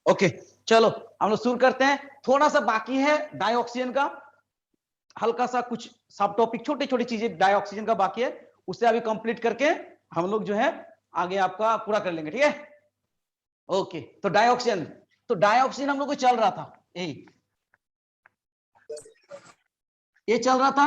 Okay चलो हम लोग शुरू करते हैं। थोड़ा सा बाकी है डाइऑक्सीजन का, हल्का सा कुछ सब टॉपिक छोटी छोटी चीजें डाइऑक्सीजन का बाकी है, उसे अभी कंप्लीट करके हम लोग जो है आगे आपका पूरा कर लेंगे, ठीक है। ओके तो डाइऑक्सीजन हम लोग को चल रहा था, ये चल रहा था।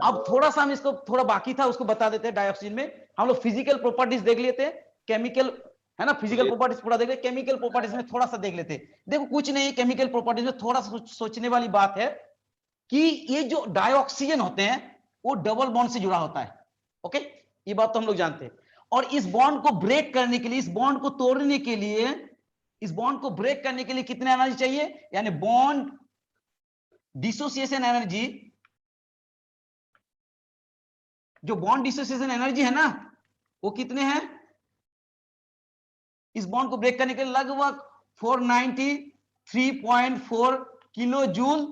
अब थोड़ा सा हम इसको थोड़ा बाकी था उसको बता देते हैं। डाइऑक्सीजन में हम लोग फिजिकल प्रॉपर्टीज देख लेते हैं, केमिकल है ना, फिजिकल प्रॉपर्टीज पूरा देख लेते, केमिकल प्रॉपर्टीज में थोड़ा सा देख लेते हैं। देखो कुछ नहीं, केमिकल प्रॉपर्टीज में थोड़ा सा सोचने वाली बात है कि ये जो डाइऑक्सीजन होते हैं वो डबल बॉन्ड से जुड़ा होता है। ओके ये बात तो हम लोग जानते हैं। और इस बॉन्ड को ब्रेक करने के लिए, इस बॉन्ड को तोड़ने के लिए, इस बॉन्ड को ब्रेक करने के लिए कितने एनर्जी चाहिए, यानी बॉन्ड डिसोसिएशन एनर्जी, जो बॉन्ड डिसोसिएशन एनर्जी है ना वो कितने हैं इस बॉन्ड को ब्रेक करने के लिए, लगभग 493.4 किलो जूल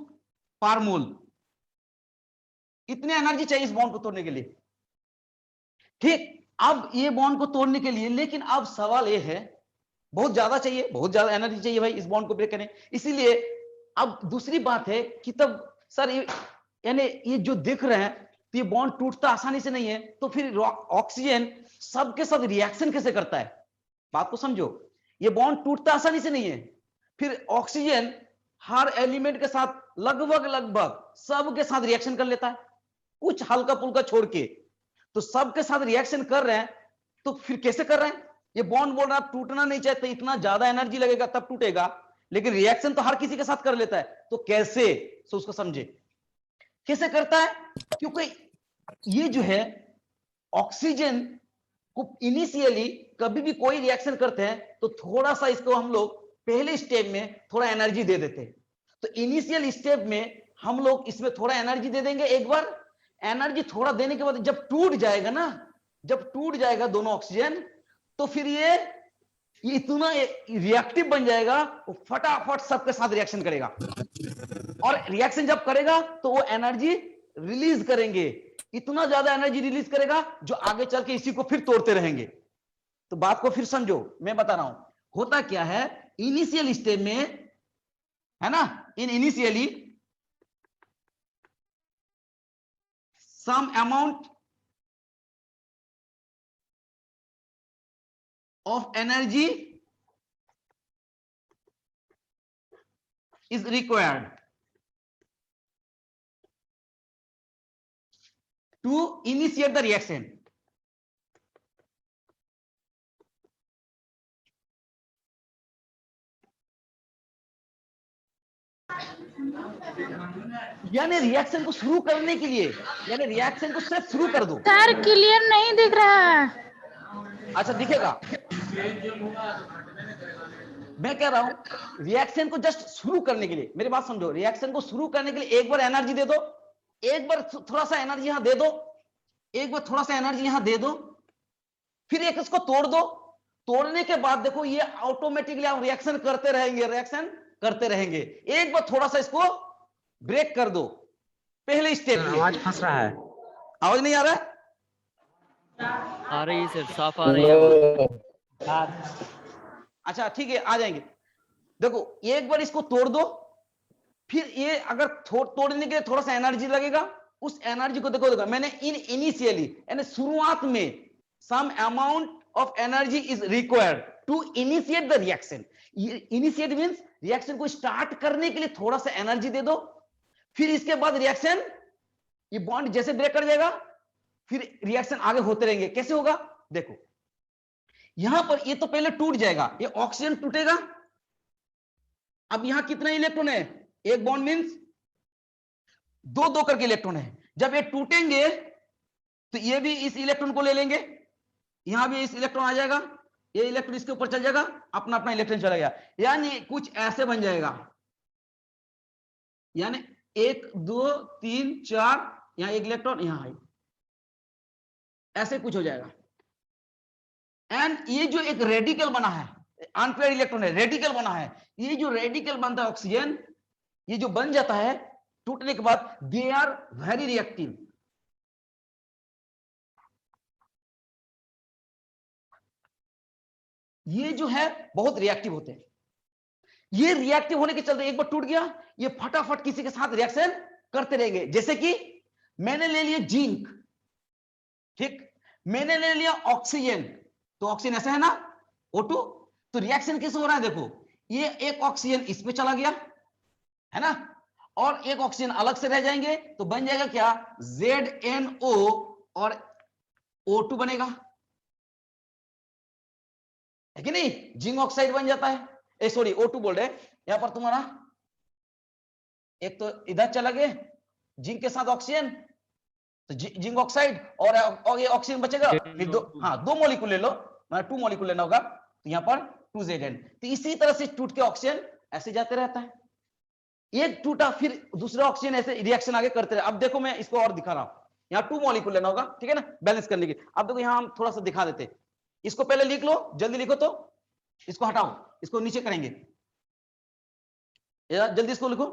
पर मोल। इतने एनर्जी चाहिए इस बॉन्ड को तोड़ने के लिए, ठीक। अब ये बॉन्ड को तोड़ने के लिए, लेकिन अब सवाल ये है बहुत ज्यादा चाहिए, बहुत ज्यादा एनर्जी चाहिए भाई इस बॉन्ड को ब्रेक करने। इसीलिए अब दूसरी बात है कि तब सर यानी ये जो दिख रहे हैं तो ये बॉन्ड टूटता आसानी से नहीं है, तो फिर ऑक्सीजन सबके साथ रिएक्शन कैसे करता है, बात को समझो। ये बॉन्ड टूटता आसानी से नहीं है, फिर ऑक्सीजन हर एलिमेंट के साथ लगभग लगभग सबके साथ रिएक्शन कर लेता है, कुछ हल्का पुल्का छोड़ के। तो सबके साथ रिएक्शन कर रहे हैं, तो फिर कैसे कर रहे हैं, ये बॉन्ड बोल रहा है टूटना नहीं चाहते, इतना ज्यादा एनर्जी लगेगा तब टूटेगा, लेकिन रिएक्शन तो हर किसी के साथ कर लेता है, तो कैसे, तो उसको समझे कैसे करता है। क्योंकि ये जो है ऑक्सीजन को इनिशियली कभी भी कोई रिएक्शन करते हैं तो थोड़ा सा इसको हम लोग पहले स्टेप में थोड़ा एनर्जी दे देते हैं। तो इनिशियल स्टेप में हम लोग इसमें थोड़ा एनर्जी दे देंगे, एक बार एनर्जी थोड़ा देने के बाद जब टूट जाएगा ना, जब टूट जाएगा दोनों ऑक्सीजन, तो फिर ये इतना रिएक्टिव बन जाएगा, वो फटाफट सबके साथ रिएक्शन करेगा, और रिएक्शन जब करेगा तो वो एनर्जी रिलीज करेंगे, इतना ज्यादा एनर्जी रिलीज करेगा जो आगे चल के इसी को फिर तोड़ते रहेंगे। तो बात को फिर समझो, मैं बता रहा हूं होता क्या है इनिशियल स्टेज में, है ना, in initially some amount of energy is required to initiate the reaction. यानी रिएक्शन को शुरू करने के लिए, यानी रिएक्शन को सिर्फ शुरू कर दो। सर क्लियर नहीं दिख रहा है। अच्छा दिखेगा, मैं कह रहा हूं रिएक्शन को जस्ट शुरू करने के लिए, मेरी बात समझो, रिएक्शन को शुरू करने के लिए एक बार एनर्जी दे दो, एक बार थोड़ा सा एनर्जी यहां दे दो, एक बार थोड़ा सा एनर्जी यहां दे दो, फिर एक इसको तोड़ दो। तोड़ने के बाद देखो ये ऑटोमेटिकली आप रिएक्शन करते रहेंगे, रिएक्शन करते रहेंगे। एक बार थोड़ा सा इसको ब्रेक कर दो पहले स्टेप में। आवाज फंस रहा है, आवाज नहीं आ रहा है? आ रही है सर, साफ आ रही है। अच्छा ठीक है आ जाएंगे। देखो एक बार इसको तोड़ दो, फिर ये अगर तोड़ने के लिए थोड़ा सा एनर्जी लगेगा, उस एनर्जी को देखो मैंने इनिशियली यानी शुरुआत में some amount of energy is required to initiate the reaction. Initiate means reaction को स्टार्ट करने के लिए थोड़ा सा एनर्जी दे दो, फिर इसके बाद रिएक्शन, ये बॉन्ड जैसे ब्रेक कर जाएगा फिर रिएक्शन आगे होते रहेंगे। कैसे होगा देखो, यहां पर ये तो पहले टूट जाएगा, ये ऑक्सीजन टूटेगा। अब यहां कितना इलेक्ट्रॉन है, एक बॉन्ड मींस दो दो करके इलेक्ट्रॉन है। जब ये टूटेंगे तो ये भी इस इलेक्ट्रॉन को ले लेंगे, यहां भी इस इलेक्ट्रॉन आ जाएगा, ये इलेक्ट्रॉन इसके ऊपर चल जाएगा, अपना अपना इलेक्ट्रॉन चला गया। यानी कुछ ऐसे बन जाएगा, यानी 1 2 3 4, यहां एक इलेक्ट्रॉन, यहां है, ऐसे कुछ हो जाएगा। एंड ये जो एक रेडिकल बना है, अनपेयर्ड इलेक्ट्रॉन है, रेडिकल बना है, ये जो रेडिकल बनता है ऑक्सीजन, ये जो बन जाता है टूटने के बाद, दे आर वेरी रिएक्टिव। ये जो है बहुत रिएक्टिव होते हैं। ये रिएक्टिव होने के चलते एक बार टूट गया, ये फटाफट किसी के साथ रिएक्शन करते रहेंगे। जैसे कि मैंने ले लिया जिंक, ठीक, मैंने ले लिया ऑक्सीजन, तो ऑक्सीजन ऐसा है ना O2, तो रिएक्शन कैसे हो रहा है देखो, ये एक ऑक्सीजन इस पे चला गया है ना, और एक ऑक्सीजन अलग से रह जाएंगे, तो बन जाएगा क्या ZNO और O2 बनेगा, है कि नहीं, जिंक ऑक्साइड बन जाता है। सॉरी O2 बोल रहे, यहां पर तुम्हारा एक तो इधर चला गया जिंक के साथ ऑक्सीजन, तो जिंक ऑक्साइड और ये ऑक्सीजन बचेगा, फिर दो, हाँ दो मॉलिक्यूल ले लो, मतलब 2 मॉलिक्यूल लेना होगा, तो यहाँ पर 2Zn। तो इसी तरह से टूट के ऑक्सीजन ऐसे जाते रहता है, एक टूटा फिर दूसरा ऑक्सीजन ऐसे रिएक्शन आगे करते रहे। अब देखो मैं इसको और दिखा रहा हूं, यहाँ 2 मॉलिक्यूल लेना होगा, ठीक है ना, बैलेंस करने की। अब देखो यहाँ हम थोड़ा सा दिखा देते, इसको पहले लिख लो, जल्दी लिखो, तो इसको हटाओ, इसको नीचे करेंगे, जल्दी इसको लिखो,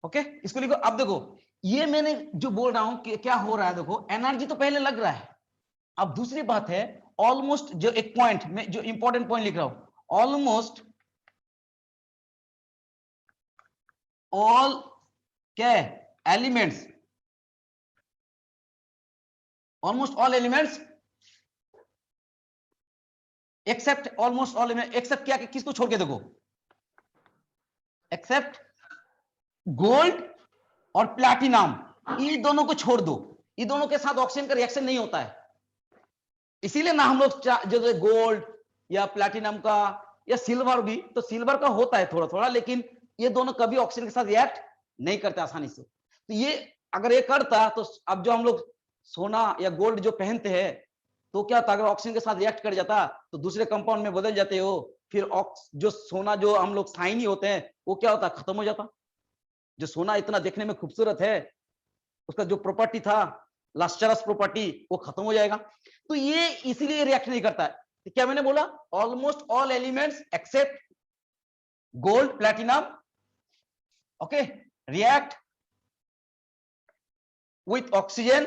ओके, इसको लिखो। अब देखो ये मैंने जो बोल रहा हूं कि क्या हो रहा है, देखो एनर्जी तो पहले लग रहा है। अब दूसरी बात है, ऑलमोस्ट जो एक पॉइंट में जो इंपॉर्टेंट पॉइंट लिख रहा हूं, ऑलमोस्ट ऑल क्या elements, almost all elements except, almost all element except क्या, किसको छोड़ के देखो, एक्सेप्ट गोल्ड और प्लैटिनम, इन दोनों को छोड़ दो, इन दोनों के साथ ऑक्सीजन का रिएक्शन नहीं होता है, इसीलिए ना हम लोग जो गोल्ड या प्लैटिनम का या सिल्वर भी, तो सिल्वर का होता है थोड़ा थोड़ा, लेकिन ये दोनों कभी ऑक्सीजन के साथ रिएक्ट नहीं करते आसानी से। तो ये अगर ये करता, तो अब जो हम लोग सोना या गोल्ड जो पहनते हैं, तो क्या होता, अगर ऑक्सीजन के साथ रिएक्ट कर जाता तो दूसरे कंपाउंड में बदल जाते हो, फिर जो सोना जो हम लोग शाइनी होते हैं, वो क्या होता, खत्म हो जाता। जो सोना इतना देखने में खूबसूरत है, उसका जो प्रॉपर्टी था लस्टरस प्रॉपर्टी, वो खत्म हो जाएगा। तो ये इसीलिए रिएक्ट नहीं करता है। तो क्या मैंने बोला, almost all elements except gold platinum, okay, react with oxygen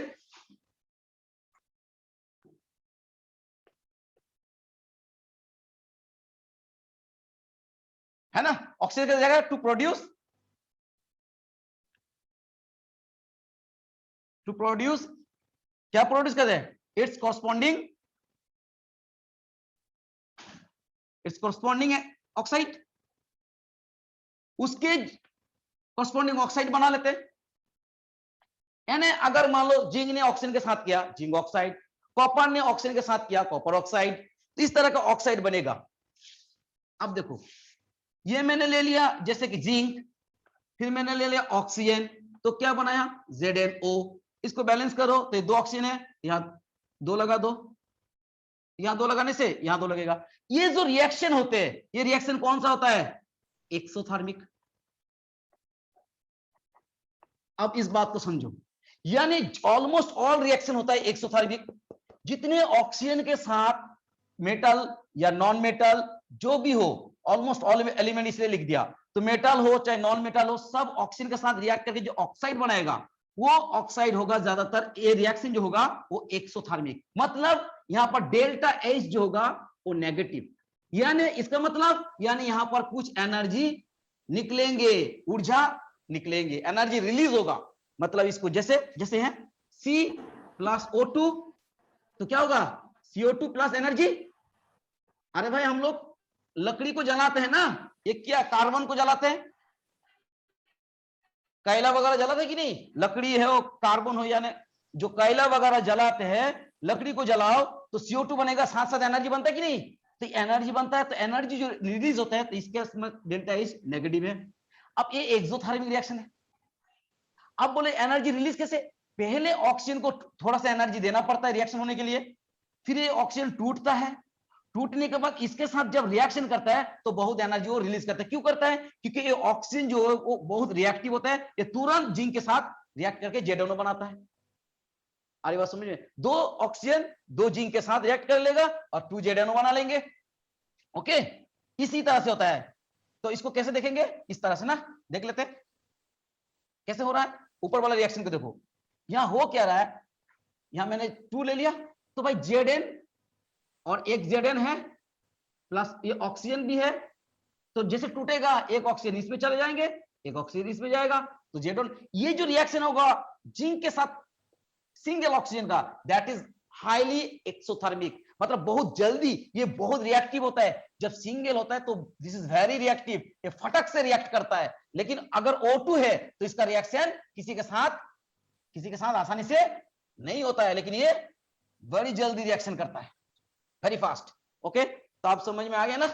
है ना, ऑक्सीजन की जगह टू प्रोड्यूस क्या प्रोड्यूस करते हैं, इट्स कॉरस्पॉन्डिंग ऑक्साइड, उसके कॉरस्पॉन्डिंग ऑक्साइड बना लेते हैं। यानी अगर मान लो जिंक ने ऑक्सीजन के साथ किया जिंक ऑक्साइड, कॉपर ने ऑक्सीजन के साथ किया कॉपर ऑक्साइड, तो इस तरह का ऑक्साइड बनेगा। अब देखो ये मैंने ले लिया जैसे कि जिंक, फिर मैंने ले लिया ऑक्सीजन, तो क्या बनाया ZnO, इसको बैलेंस करो, तो ये 2 ऑक्सीजन है, यहां 2 लगा दो, यहां 2 लगाने से यहां 2 लगेगा। ये जो रिएक्शन होते हैं, ये रिएक्शन कौन सा होता है, एक्सोथर्मिक। अब इस बात को समझो, यानी ऑलमोस्ट ऑल रिएक्शन होता है एक्सोथर्मिक। जितने ऑक्सीजन के साथ मेटल या नॉन मेटल जो भी हो, ऑलमोस्ट ऑल एलिमेंट इसलिए लिख दिया, तो मेटल हो चाहे नॉन मेटल हो, सब ऑक्सीजन के साथ रिएक्ट करके जो ऑक्साइड बनाएगा, वो ऑक्साइड होगा ज्यादातर, ये रिएक्शन जो होगा वो एक्सोथर्मिक। मतलब यहां पर डेल्टा H जो होगा वो नेगेटिव, यानी इसका मतलब यानी यहां पर कुछ एनर्जी निकलेंगे, ऊर्जा निकलेंगे, एनर्जी रिलीज होगा। मतलब इसको जैसे जैसे है C+O2, तो क्या होगा CO2 प्लस एनर्जी। अरे भाई हम लोग लकड़ी को जलाते हैं ना, ये क्या कार्बन को जलाते हैं, कोयला वगैरह जलाते कि नहीं, लकड़ी है वो कार्बन हो, यानी जो कोयला वगैरह जलाते हैं, लकड़ी को जलाओ तो CO2 बनेगा, साथ साथ एनर्जी बनता है कि नहीं, तो एनर्जी बनता है, तो एनर्जी जो रिलीज होता है, तो इसके डेल्टा H नेगेटिव है। अब ये एक्सोथर्मिक रिएक्शन है। अब बोले एनर्जी रिलीज कैसे, पहले ऑक्सीजन को थोड़ा सा एनर्जी देना पड़ता है रिएक्शन होने के लिए, फिर ये ऑक्सीजन टूटता है, टूटने के बाद इसके साथ जब रिएक्शन करता है तो बहुत एनर्जी वो रिलीज करता है। क्यों करता है, क्योंकि ये ऑक्सीजन जो है वो बहुत रिएक्टिव होता है, ये तुरंत जिंक के साथ रिएक्ट करके ZnO बनाता है। अरे बात समझ में, 2 ऑक्सीजन 2 जिंक के साथ रिएक्ट कर लेगा और 2 ZnO बना लेंगे, ओके, इसी तरह से होता है। तो इसको कैसे देखेंगे, इस तरह से ना, देख लेते हैं कैसे हो रहा है। ऊपर वाला रिएक्शन को देखो, यहां हो क्या रहा है, यहां मैंने 2 ले लिया, तो भाई Zn और एक Zn है प्लस ये ऑक्सीजन भी है, तो जैसे टूटेगा एक ऑक्सीजन इसमें चले जाएंगे, एक ऑक्सीजन इसमें जाएगा, तो Zn ये जो रिएक्शन होगा जिंक के साथ सिंगल ऑक्सीजन का, दैट इज हाईली एक्सोथर्मिक, मतलब बहुत जल्दी, ये बहुत रिएक्टिव होता है। जब सिंगल होता है तो दिस इज वेरी रिएक्टिव, ये फटक से रिएक्ट करता है, लेकिन अगर O2 है तो इसका रिएक्शन किसी के साथ आसानी से नहीं होता है, लेकिन ये बड़ी जल्दी रिएक्शन करता है, वेरी फास्ट। ओके, तो आप समझ में आ गया ना?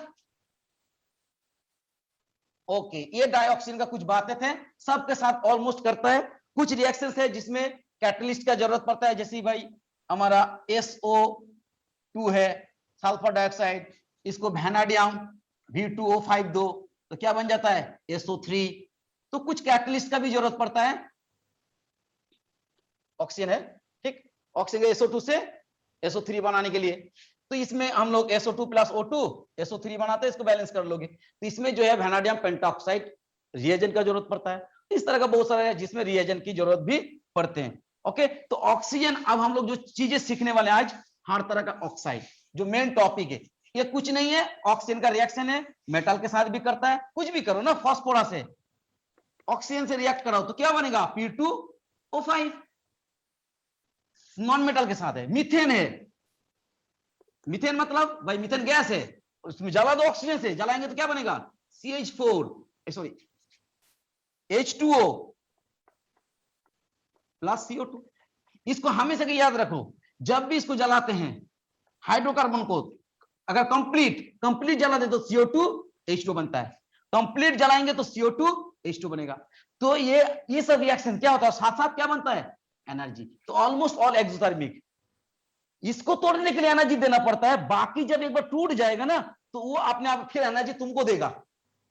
ओके, ये डाइऑक्सिन का कुछ बातें थे, सबके साथ ऑलमोस्ट करता है। कुछ रिएक्शंस है जिसमें कैटलिस्ट का जरूरत पड़ता है, जैसे भाई हमारा SO2 है, सल्फर डाइऑक्साइड, इसको वैनाडियम V2O5 दो तो क्या बन जाता है SO3। तो कुछ कैटलिस्ट का भी जरूरत पड़ता है, ऑक्सीजन है, ठीक, ऑक्सीजन SO2 से SO3 बनाने के लिए, तो इसमें हम लोग SO2 प्लस O2 SO3 बनाते हैं, इसको बैलेंस कर लोगे, तो इसमें जो है वैनाडियम पेंटाऑक्साइड रिएजेंट का जरूरत पड़ता है। इस तरह का बहुत सारा है जिसमें रिएजेंट की जरूरत भी पड़ते हैं। ओके, तो ऑक्सीजन, अब हम लोग जो चीजें सीखने वाले हैं आज, हर तरह का ऑक्साइड, जो मेन टॉपिक है, ये कुछ नहीं है, ऑक्सीजन का रिएक्शन है, मेटल के साथ भी करता है, कुछ भी करो ना, फास्फोरस से ऑक्सीजन से रिएक्ट कराओ तो क्या बनेगा P2O5, नॉन मेटल के साथ है। मीथेन है, मीथेन मतलब भाई मीथेन गैस है, उसमें जला दो, ऑक्सीजन से जलाएंगे तो क्या बनेगा H2O प्लस CO2। इसको हमेशा के याद रखो, जब भी इसको जलाते हैं हाइड्रोकार्बन को, अगर कंप्लीट जला दे तो CO2H2 बनता है, कंप्लीट जलाएंगे तो CO2H2 बनेगा। तो ये सब रिएक्शन क्या होता है, साथ साथ क्या बनता है एनर्जी। तो ऑलमोस्ट ऑल एक्सोथर्मिक, इसको तोड़ने के लिए एनर्जी देना पड़ता है, बाकी जब एक बार टूट जाएगा ना तो वो अपने आप फिर एनर्जी तुमको देगा,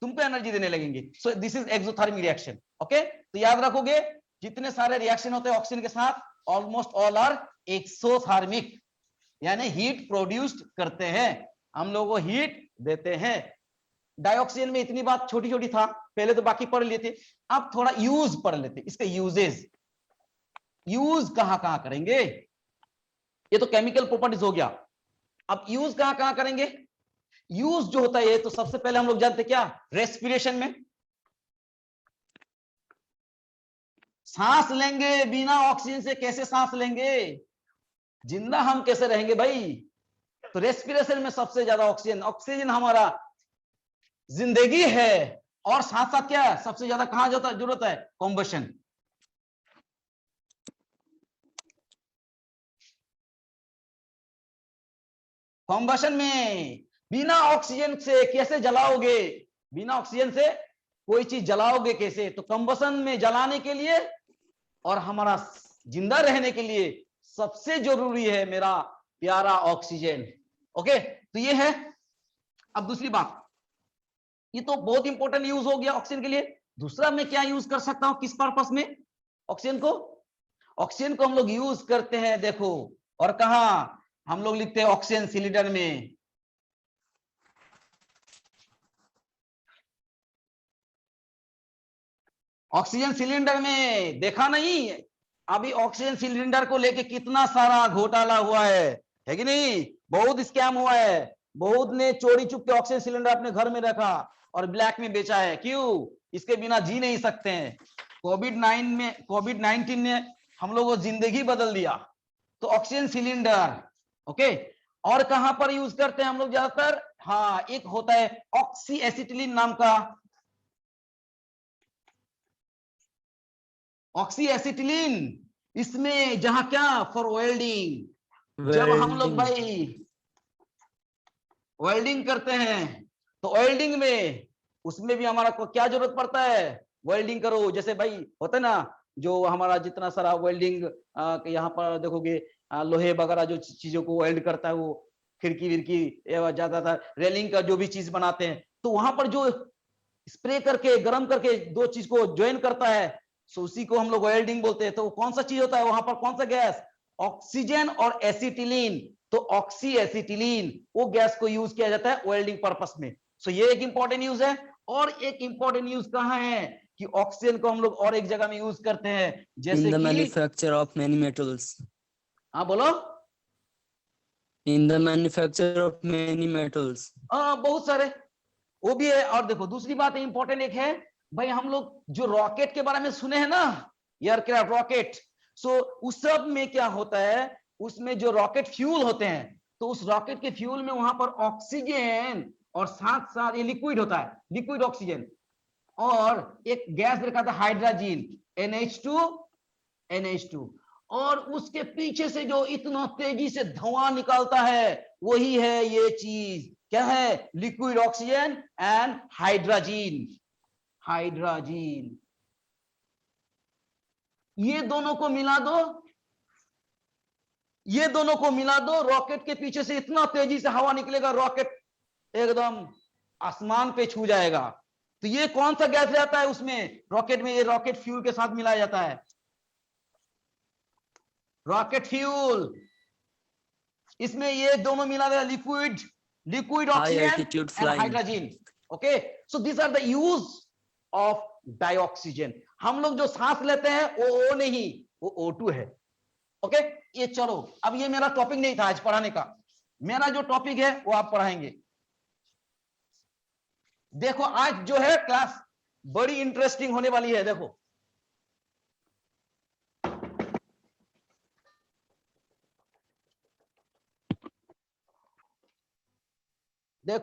तुमको एनर्जी देने लगेंगे। So this is exothermic reaction. Okay, तो याद रखोगे जितने सारे रिएक्शन होते हैं ऑक्सीजन के साथ, ऑलमोस्ट ऑल आर एक्सोथर्मिक, यानी हीट प्रोड्यूस्ड करते हैं, हम लोगों को हीट देते हैं। डाइऑक्सीजन में इतनी बात छोटी छोटी था, पहले तो बाकी पढ़ लेते, अब थोड़ा यूज पढ़ लेते, इसका यूजेज, यूज कहां कहां करेंगे। ये तो केमिकल प्रॉपर्टीज हो गया, अब यूज कहां कहां करेंगे। यूज जो होता है तो सबसे पहले हम लोग जानते क्या, रेस्पिरेशन में, सांस लेंगे बिना ऑक्सीजन से, कैसे सांस लेंगे, जिंदा हम कैसे रहेंगे भाई। तो रेस्पिरेशन में सबसे ज्यादा ऑक्सीजन हमारा जिंदगी है, और साथ साथ क्या है सबसे ज्यादा कहां जरूरत है, कॉम्बशन। कॉम्बशन में बिना ऑक्सीजन से कैसे जलाओगे, बिना ऑक्सीजन से कोई चीज जलाओगे कैसे, तो कॉम्बशन में जलाने के लिए और हमारा जिंदा रहने के लिए सबसे जरूरी है मेरा प्यारा ऑक्सीजन। ओके, तो ये है। अब दूसरी बात, ये तो बहुत इंपॉर्टेंट यूज हो गया ऑक्सीजन के लिए। दूसरा मैं क्या यूज कर सकता हूं, किस पर्पस में ऑक्सीजन को हम लोग यूज करते हैं, देखो, और कहा हम लोग लिखते हैं ऑक्सीजन सिलेंडर में। ऑक्सीजन सिलेंडर में देखा नहीं, अभी ऑक्सीजन सिलेंडर को लेके कितना सारा घोटाला हुआ है कि नहीं, बहुत स्कैम हुआ है, बहुत ने चोरी चुप के ऑक्सीजन सिलेंडर अपने घर में रखा और ब्लैक में बेचा है। क्यों, इसके बिना जी नहीं सकते हैं। कोविड-19 ने हम लोगों को जिंदगी बदल दिया। तो ऑक्सीजन सिलेंडर, ओके, और कहां पर यूज करते हैं हम लोग ज्यादातर, हाँ, एक होता है ऑक्सी एसिटिलीन नाम का, ऑक्सी एसिटिलीन, इसमें जहां क्या फॉर वेल्डिंग, जब हम लोग भाई वेल्डिंग करते हैं तो वेल्डिंग में उसमें भी हमारा को क्या जरूरत पड़ता है, वेल्डिंग करो, जैसे भाई होता है ना, जो हमारा जितना सारा वेल्डिंग यहाँ पर देखोगे, लोहे वगैरह जो चीजों को वेल्ड करता है, वो खिड़की विड़की ज्यादातर रेलिंग का जो भी चीज बनाते हैं, तो वहां पर जो स्प्रे करके गर्म करके दो चीज को ज्वाइन करता है, सो उसी को हम लोग वेल्डिंग बोलते हैं। तो कौन सा चीज होता है वहां पर, कौन सा गैस, ऑक्सीजन और एसिटिलीन। तो ऑक्सी एसिटिलीन वो गैस को यूज किया जाता है वेल्डिंग पर्पस में। सो ये एक इंपॉर्टेंट यूज है। और एक इंपॉर्टेंट यूज कहां है कि ऑक्सीजन को हम लोग और एक जगह में यूज करते हैं, जैसे in the कि manufacture of many metals. हाँ बोलो। In the manufacture of many metals. हाँ बहुत सारे वो भी है। और देखो दूसरी बात इंपॉर्टेंट एक है भाई, हम लोग जो रॉकेट के बारे में सुने हैं ना, एयरक्राफ्ट रॉकेट, सो उस सब में क्या होता है, उसमें जो रॉकेट फ्यूल होते हैं, तो उस रॉकेट के फ्यूल में वहां पर ऑक्सीजन और साथ साथ ये लिक्विड होता है, लिक्विड ऑक्सीजन, और एक गैस रखा था हाइड्रोजन NH2, और उसके पीछे से जो इतना तेजी से धुआं निकलता है वही है ये चीज, क्या है, लिक्विड ऑक्सीजन एंड हाइड्रोजन। ये दोनों को मिला दो, ये दोनों को मिला दो, रॉकेट के पीछे से इतना तेजी से हवा निकलेगा, रॉकेट एकदम आसमान पे छू जाएगा। तो ये कौन सा गैस रहता है उसमें, रॉकेट में, ये रॉकेट फ्यूल के साथ मिलाया जाता है, रॉकेट फ्यूल। इसमें ये दोनों मिला दे, liquid oxygen and hydrogen. Okay, so this are the use of dioxygen. हम लोग जो सांस लेते हैं वो O नहीं, वो O2 है। ओके, ये चलो, अब ये मेरा टॉपिक नहीं था आज पढ़ाने का, मेरा जो टॉपिक है वो आप पढ़ाएंगे। देखो आज जो है क्लास बड़ी इंटरेस्टिंग होने वाली है। देखो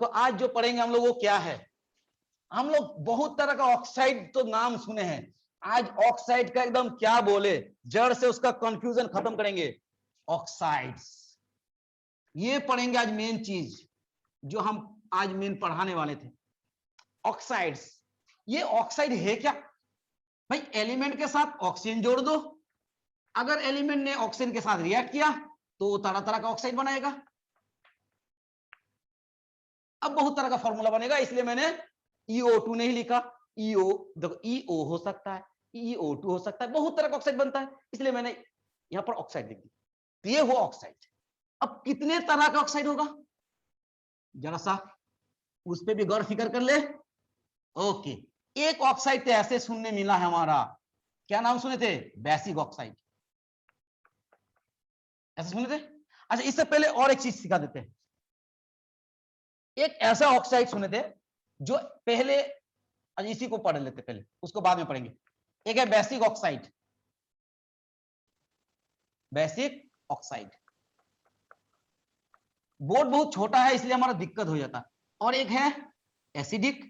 आज जो पढ़ेंगे हम लोग वो क्या है, हम लोग बहुत तरह का ऑक्साइड तो नाम सुने हैं, आज ऑक्साइड का एकदम क्या बोले, जड़ से उसका कंफ्यूजन खत्म करेंगे। ऑक्साइड्स ये पढ़ेंगे आज, मेन चीज जो हम आज मेन पढ़ाने वाले थे, ऑक्साइड्स। ये ऑक्साइड है क्या भाई, एलिमेंट के साथ ऑक्सीजन जोड़ दो, अगर एलिमेंट ने ऑक्सीजन के साथ रिएक्ट किया तो तरह तरह का ऑक्साइड बनाएगा। अब बहुत तरह का फॉर्मूला बनेगा, इसलिए मैंने EO2 नहीं लिखा, EO देखो EO हो सकता है, EO2 हो सकता है, बहुत तरह का ऑक्साइड बनता है, इसलिए मैंने यहां पर ऑक्साइड लिख दी। ये वो ऑक्साइड। अब कितने तरह का ऑक्साइड होगा, जरा सा उस पर भी गौर फिक्र कर ले। ओके, एक ऑक्साइड तो ऐसे सुनने मिला है हमारा, क्या नाम सुने थे, बेसिक ऑक्साइड, ऐसे सुने थे। अच्छा, इससे पहले और एक चीज सिखा देते हैं, एक ऐसा ऑक्साइड सुने थे जो पहले, इसी को पढ़ लेते पहले, उसको बाद में पढ़ेंगे। एक है basic oxide, basic oxide, board बहुत छोटा है इसलिए हमारा दिक्कत हो जाता है। और एक है एसिडिक,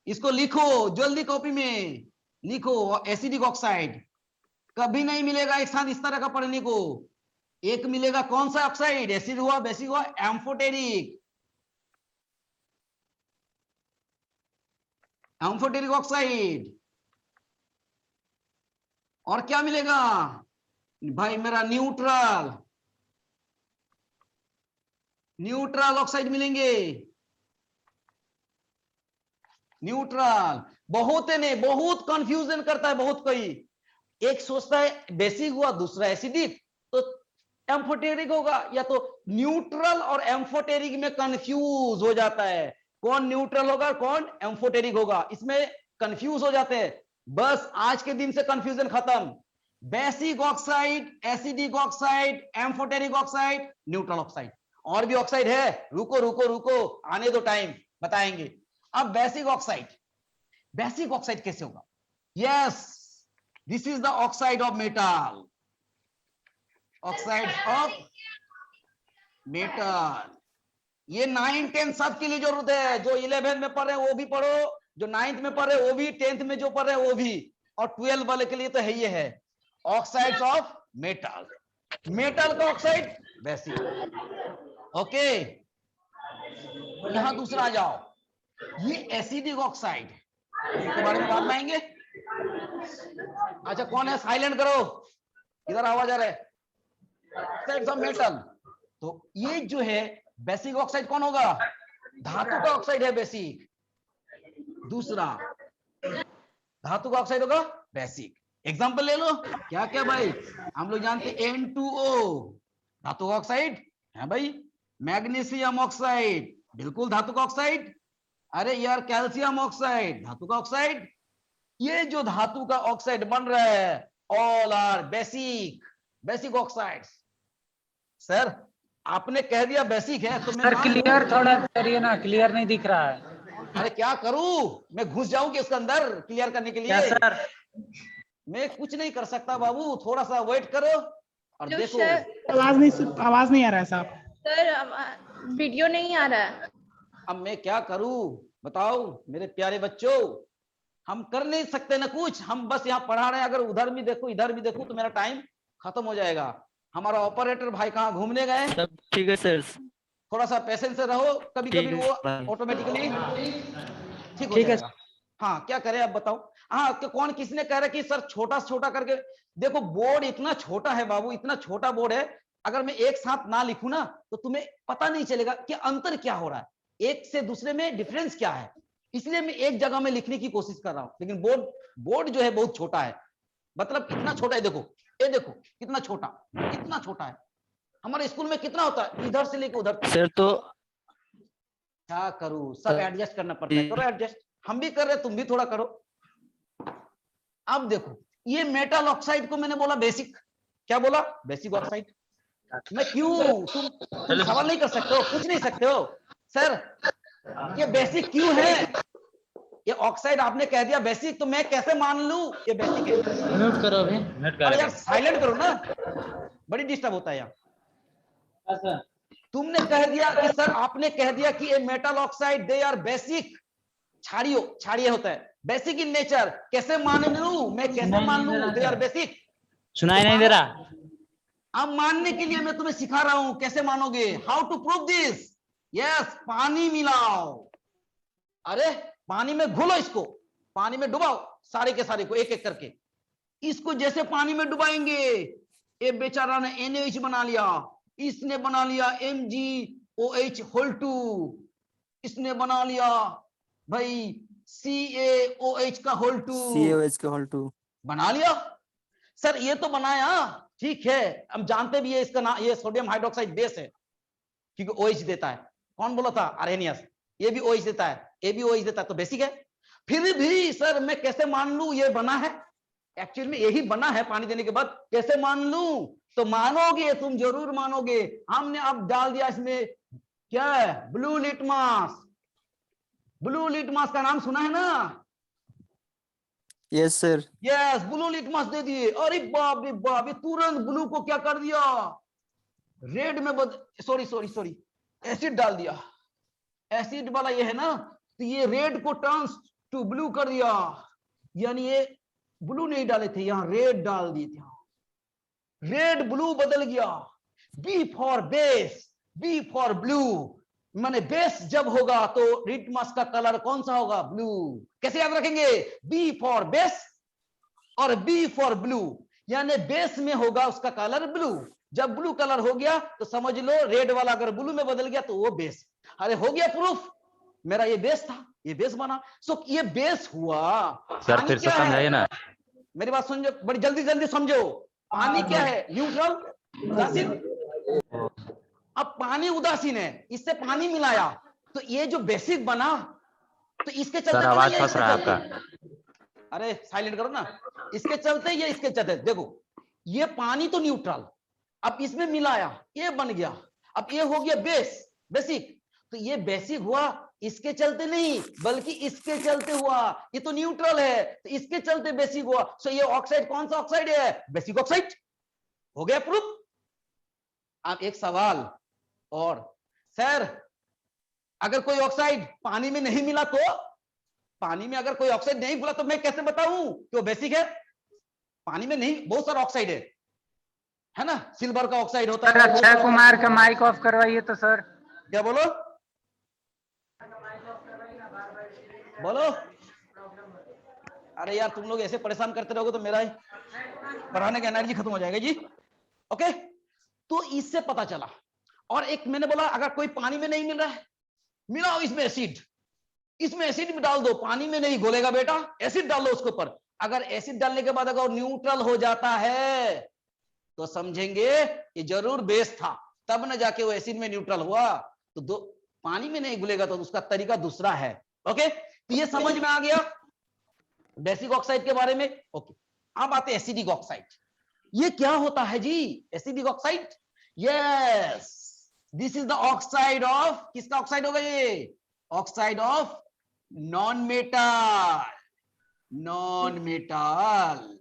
इसको लिखो जल्दी कॉपी में लिखो, एसिडिक ऑक्साइड कभी नहीं मिलेगा एक साथ इस तरह का पढ़ने को। एक मिलेगा कौन सा ऑक्साइड, एसिड हुआ, बेसिक हुआ, एम्फोटेरिक ऑक्साइड। और क्या मिलेगा भाई मेरा, न्यूट्रल ऑक्साइड मिलेंगे, न्यूट्रल। बहुत है ने, बहुत कंफ्यूजन करता है बहुत कोई, एक सोचता है बेसिक हुआ दूसरा एसिडिक तो एम्फोटेरिक होगा, या तो न्यूट्रल और एम्फोटेरिक में कंफ्यूज हो जाता है, कौन न्यूट्रल होगा कौन एम्फोटेरिक होगा, इसमें कंफ्यूज हो जाते हैं। बस आज के दिन से कंफ्यूजन खत्म, basic oxide, acidic oxide, amphoteric oxide, neutral oxide. और भी ऑक्साइड है, रुको रुको रुको, आने दो टाइम, बताएंगे। अब बेसिक ऑक्साइड कैसे होगा, yes, this is the oxide of metal, oxide of metal. ये 9, 10 सब के लिए जरूरत है, जो 11th में पढ़ रहे हैं वो भी पढ़ो, जो 9th में पढ़ रहे हैं वो भी, 10th में जो पढ़ रहे हैं वो भी, और 12 वाले के लिए तो है ये है ऑक्साइड्स ऑफ मेटल, मेटल का ऑक्साइड बेसिक। ओके, यहां दूसरा आ जाओ, ये एसिडिक ऑक्साइड, इसके बारे में बाद में आएंगे। अच्छा कौन है, साइलेंट करो, इधर आवाज आ रहा है, ऑक्साइड्स ऑफ मेटल। तो ये जो है बेसिक ऑक्साइड कौन होगा, धातु का ऑक्साइड है बेसिक, दूसरा धातु का ऑक्साइड होगा बेसिक। एग्जांपल ले लो, क्या क्या भाई, हम लोग जानते हैं N2O धातु का ऑक्साइड है भाई, मैग्नीशियम ऑक्साइड बिल्कुल धातु का ऑक्साइड, अरे यार कैल्शियम ऑक्साइड धातु का ऑक्साइड। ये जो धातु का ऑक्साइड बन रहा है all are basic oxides. Sir आपने कह दिया बेसिक है तो मैं सर मान लूं। क्लियर थोड़ा करिए ना, क्लियर नहीं दिख रहा है। अरे क्या करूं, मैं घुस जाऊं कि उसके अंदर क्लियर करने के क्या लिए? सर? मैं कुछ नहीं कर सकता बाबू, थोड़ा सा वेट करो और जो देखो। आवाज नहीं आ रहा है साहब। सर वीडियो नहीं आ रहा है। अब मैं क्या करूं बताओ मेरे प्यारे बच्चों, हम कर नहीं सकते ना कुछ, हम बस यहाँ पढ़ा रहे हैं। अगर उधर भी देखो इधर भी देखो तो मेरा टाइम खत्म हो जाएगा। हमारा ऑपरेटर भाई कहाँ घूमने गए? सब ठीक है सर। थोड़ा सा पेशेंस से रहो, कभी ठीक कभी है वो भाई। ऑटोमेटिकली ठीक हो ठीक है। जाएगा। हाँ क्या करें अब बताओ। हाँ कौन किसने कह रहा कि सर छोटा छोटा करके देखो, बोर्ड इतना छोटा है बाबू, इतना छोटा बोर्ड है। अगर मैं एक साथ ना लिखूं ना तो तुम्हें पता नहीं चलेगा कि अंतर क्या हो रहा है, एक से दूसरे में डिफरेंस क्या है। इसलिए मैं एक जगह में लिखने की कोशिश कर रहा हूं, लेकिन बोर्ड जो है बहुत छोटा है। मतलब इतना छोटा है, देखो ये देखो कितना छोटा, इतना छोटा है। हमारे स्कूल में कितना होता है, इधर से लेकर उधर तक। सर तो क्या करूं, सब एडजस्ट करना पड़ता है। करो एडजस्ट, हम भी कर रहे, तुम भी थोड़ा करो। अब देखो ये मेटल ऑक्साइड को मैंने बोला बेसिक, क्या बोला? Basic oxide. मैं क्यों, तुम सवाल नहीं कर सकते हो, पूछ नहीं सकते हो सर ये बेसिक क्यों है? ये ऑक्साइड आपने कह दिया बेसिक, तो मैं कैसे मान लूं ये बेसिक है? म्यूट करो अभी, म्यूट अरे कर। यार साइलेंट करो ना, बड़ी डिस्टर्ब होता है यार। तुमने कह दिया कि सर आपने कह दिया कि ये metal oxide they are basic, क्षारीय होता है, बेसिक इन नेचर। कैसे मान लूं मैं, कैसे मान लूं दे आर बेसिक? सुनाई नहीं दे रहा। अब मानने के लिए मैं तुम्हें सिखा रहा हूं, कैसे मानोगे, how to prove this. Yes, पानी मिलाओ। अरे पानी में घोलो इसको, पानी में डुबाओ सारे के सारे को एक एक करके। इसको जैसे पानी में डुबाएंगे, ये बेचारा ने NaOH बना लिया, इसने बना लिया MgOH होल 2, इसने बना लिया भाई CaOH का होल 2, CaOH का होल 2 बना लिया। सर ये तो बनाया ठीक है, हम जानते भी है इसका नाम, ये सोडियम हाइड्रोक्साइड बेस है क्योंकि OH देता है। कौन बोला था? आर्हेनियस। ये भी OH देता है, ये भी OH देता है, तो बेसिक है। फिर भी सर मैं कैसे मान लूं ये बना है? एक्चुअली में यही बना है पानी देने के बाद, कैसे मान लूं? तो मानोगे, तुम जरूर मानोगे। हमने अब डाल दिया इसमें क्या है, ब्लू लिटमस। ब्लू लिटमस का नाम सुना है ना? Yes sir. Yes, blue litmus दे दिए। अरे बाप रे बाप, ये तुरंत ब्लू को क्या कर दिया, रेड में सॉरी एसिड डाल दिया। एसिड वाला ये है ना, तो ये रेड को टर्न्स टू ब्लू कर दिया। यानी ये ब्लू नहीं डाले थे, यहां रेड डाल दिए थे, रेड ब्लू बदल गया। B for base, B for blue. माने बेस जब होगा तो लिटमस का कलर कौन सा होगा? ब्लू। कैसे याद रखेंगे? बी फॉर बेस और बी फॉर ब्लू, यानी बेस में होगा उसका कलर ब्लू। जब ब्लू कलर हो गया तो समझ लो रेड वाला अगर ब्लू में बदल गया तो वो बेस। अरे हो गया प्रूफ, मेरा ये बेस था, ये बेस बना। सो ये बेस हुआ। सर फिर से समझाइए ना। मेरी बात समझो, बड़ी जल्दी जल्दी समझो। पानी क्या है? न्यूट्रल, उदासीन। अब पानी उदासीन है, इससे पानी मिलाया तो ये जो बेसिक बना, तो इसके चलते सर आवाज फंस रहा है आपका। अरे साइलेंट करो ना। इसके चलते ये इसके चलते, देखो ये पानी तो न्यूट्रल, अब इसमें मिलाया ये बन गया, अब ये हो गया बेसिक। तो ये बेसिक हुआ इसके चलते नहीं, बल्कि इसके चलते हुआ। ये तो न्यूट्रल है तो इसके चलते बेसिक हुआ। सो ये ऑक्साइड कौन सा ऑक्साइड है? Basic oxide. हो गया प्रूफ। अब एक सवाल और, सर अगर कोई ऑक्साइड पानी में नहीं मिला तो, पानी में अगर कोई ऑक्साइड नहीं मिला तो मैं कैसे बताऊं कि वो बेसिक है? पानी में नहीं, बहुत सारा ऑक्साइड है ना, सिल्वर का ऑक्साइड होता है। अक्षय कुमार का माइक ऑफ करवाइए तो सर। क्या बोलो बोलो? अरे यार तुम लोग ऐसे परेशान करते रहोगे तो मेरा ही पढ़ाने की एनर्जी खत्म हो जाएगा जी। ओके, तो इससे पता चला। और एक मैंने बोला अगर कोई पानी में नहीं मिल रहा है, मिलाओ इसमें एसिड, इसमें एसिड भी डाल दो, पानी में नहीं घोलेगा बेटा, एसिड डाल दो उसके ऊपर। अगर एसिड डालने के बाद अगर न्यूट्रल हो जाता है तो समझेंगे ये जरूर बेस था, तब न जाके वो एसिड में न्यूट्रल हुआ। तो दो पानी में नहीं घुलेगा तो उसका तरीका दूसरा है। ओके, तो ये समझ में आ गया बेसिक ऑक्साइड के बारे में। ओके, अब आते हैं एसिडिक ऑक्साइड। ये क्या होता है जी acidic oxide? Yes, this is the oxide of, किसका ऑक्साइड होगा ये? Oxide of non metal. Non metal,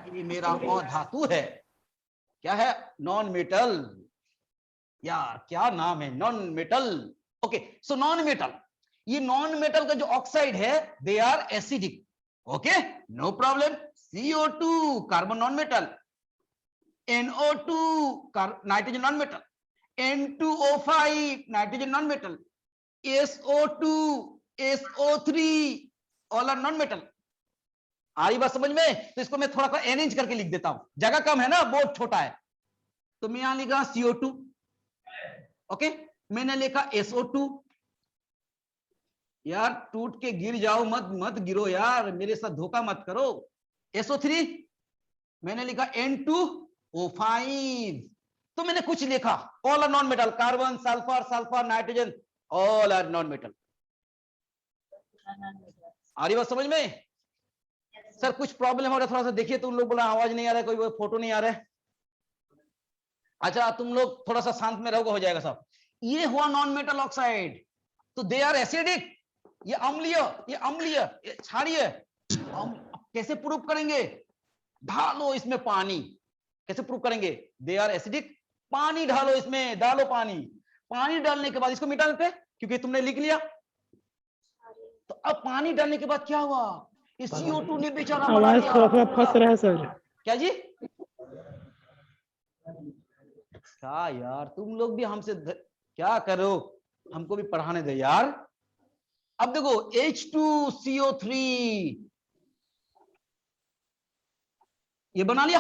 ये मेरा अधातु है। क्या है? Non metal. यार क्या नाम है, non metal. Okay, so non metal, ये नॉन मेटल का जो ऑक्साइड है they are acidic. Okay, no problem. CO2 carbon non metal, NO2 nitrogen non metal, N2O5 nitrogen non metal, SO2 SO3 all are non metal. आ रही बात समझ में? तो इसको मैं थोड़ा सा अरेंज करके लिख देता हूं, जगह कम है ना, बोर्ड छोटा है। तो मैं यहां लिखा CO2, ओके, मैंने लिखा SO2। यार टूट के गिर जाओ मत, मत गिरो यार, मेरे साथ धोखा मत करो। SO3 मैंने लिखा N2O5। तो मैंने कुछ लिखा, all are non metal, carbon sulphur sulphur nitrogen all are non metal. आ रही बात समझ में? सर कुछ प्रॉब्लम हो रहा है, थोड़ा सा देखिए। तुम लोग बोला आवाज नहीं आ रहा है, कोई फोटो नहीं आ रहा है। अच्छा तुम लोग थोड़ा सा शांत में रहोगे, हो जाएगा सब। ये हुआ नॉन मेटल ऑक्साइड, तो दे आर एसिडिक। ये अम्लीय, ये अम्लीय, ये क्षारीय। हम कैसे प्रूव करेंगे? ढालो इसमें पानी। कैसे प्रूव करेंगे? They are acidic. पानी ढालो इसमें, डालो पानी। पानी डालने के बाद इसको मिटा देते, क्योंकि तुमने लिख लिया। तो अब पानी डालने के बाद क्या हुआ? इस CO2 ने बेचारा मरा आवाज दिया। थोड़ा थोड़ा फंस रहा है सर। क्या जी? क्या यार तुम लोग भी हमसे क्या करो, हमको भी पढ़ाने दो यार। अब देखो H2CO3 ये बना लिया।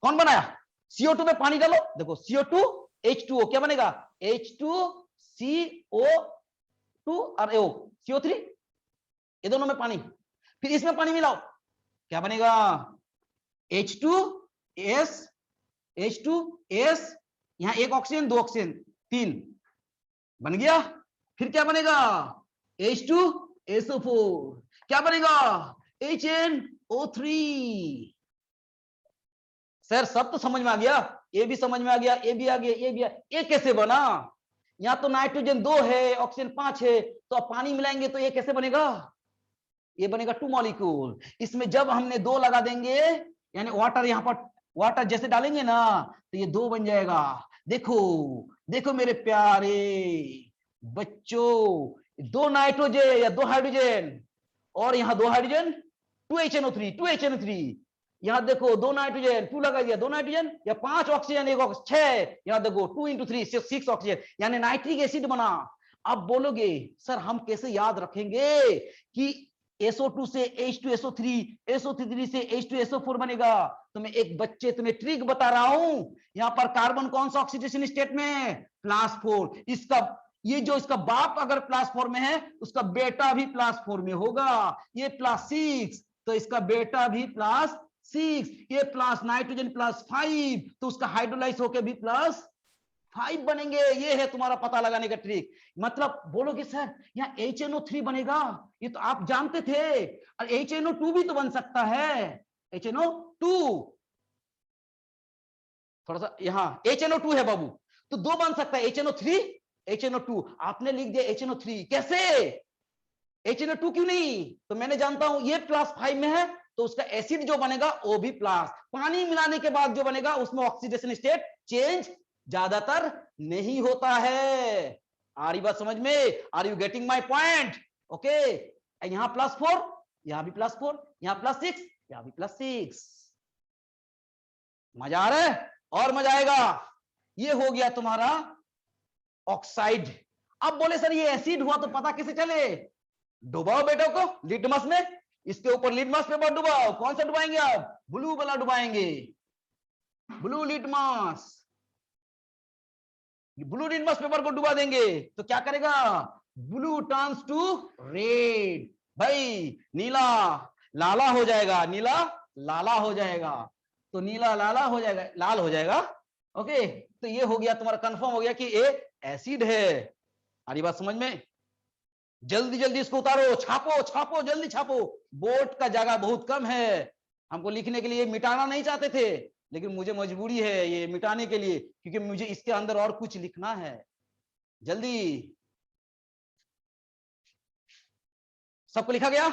कौन बनाया? CO2 में पानी डालो, देखो CO2 H2O क्या बनेगा? H2CO2 और CO3, ये दोनों में पानी। फिर इसमें पानी मिलाओ, क्या बनेगा? H2S, यहां एक ऑक्सीजन, दो ऑक्सीजन, तीन बन गया। फिर क्या बनेगा? H2SO4 क्या बनेगा? HNO3। सर सब तो समझ में आ गया, ये भी समझ में आ गया, ये भी आ गया, ये भी आ। ये कैसे बना? यहाँ तो नाइट्रोजन 2 है, ऑक्सीजन 5 है, तो अब पानी मिलाएंगे तो ये कैसे बनेगा? ये बनेगा 2 मॉलिक्यूल। इसमें जब हमने 2 लगा देंगे, यानी वाटर, यहाँ पर वाटर जैसे डालेंगे ना, तो ये 2 बन जाएगा। देखो देखो मेरे प्यारे बच्चों, 2 नाइट्रोजन या 2 हाइड्रोजन, और यहाँ 2 हाइड्रोजन, 2HNO3। यहाँ देखो 2 नाइट्रोजन, 2 लगा दिया, 2 नाइट्रोजन, या 5 ऑक्सीजन, 1 ऑक्सीजन, 6। यहाँ देखो 2 × 3 6 ऑक्सीजन, यानी नाइट्रिक एसिड बना। अब बोलोगे सर हम कैसे याद रखेंगे कि SO2 से H2SO3, SO3 से H2SO4 बनेगा? तो मैं एक बच्चे तुम्हें ट्रिक बता रहा हूं। यहाँ पर कार्बन कौन सा ऑक्सीडेशन स्टेट में? +4। इसका ये जो इसका बाप अगर +4 में है, उसका बेटा भी +4 में होगा। ये +6, तो इसका बेटा भी +6। ये प्लस नाइट्रोजन +5, तो उसका हाइड्रोलाइज होकर भी +5 बनेंगे। ये है तुम्हारा पता लगाने का ट्रिक। मतलब बोलोगे सर यहाँ HNO3 बनेगा, ये तो आप जानते थे, और HNO2 भी तो बन सकता है। HNO2 थोड़ा सा, यहाँ HNO2 है बाबू, तो 2 बन सकता है, HNO3 HNO2। आपने लिख दिया HNO3, कैसे? HNO2 क्यों नहीं? तो मैंने जानता हूं ये +5 में है, तो उसका एसिड जो बनेगा वो भी प्लस। पानी मिलाने के बाद जो बनेगा उसमें ऑक्सीडेशन स्टेट चेंज ज्यादातर नहीं होता है। आ रही बात समझ में? Are you getting my point? Okay, यहां +4, यहां भी +4, यहां +6, यहां भी +6। मजा आ रहा है? और मजा आएगा। ये हो गया तुम्हारा ऑक्साइड। अब बोले सर ये एसिड हुआ तो पता कैसे चले? डुबाओ बेटों को लिटमस में, इसके ऊपर लिटमस पेपर डुबाओ। कौन सा डुबाएंगे आप? ब्लू वाला डुबाएंगे, blue litmus. Blue litmus paper को डुबा देंगे तो क्या करेगा? Blue turns to red. भाई नीला लाला हो जाएगा, नीला लाला हो जाएगा, तो नीला लाला हो जाएगा, लाल हो जाएगा। ओके, तो ये हो गया तुम्हारा, कंफर्म हो गया कि ये एसिड है। आ रही बात समझ में? जल्दी जल्दी इसको उतारो, छापो छापो, जल्दी छापो। बोर्ड का जगह बहुत कम है, हमको लिखने के लिए मिटाना नहीं चाहते थे, लेकिन मुझे मजबूरी है ये मिटाने के लिए, क्योंकि मुझे इसके अंदर और कुछ लिखना है। जल्दी, सबको लिखा गया?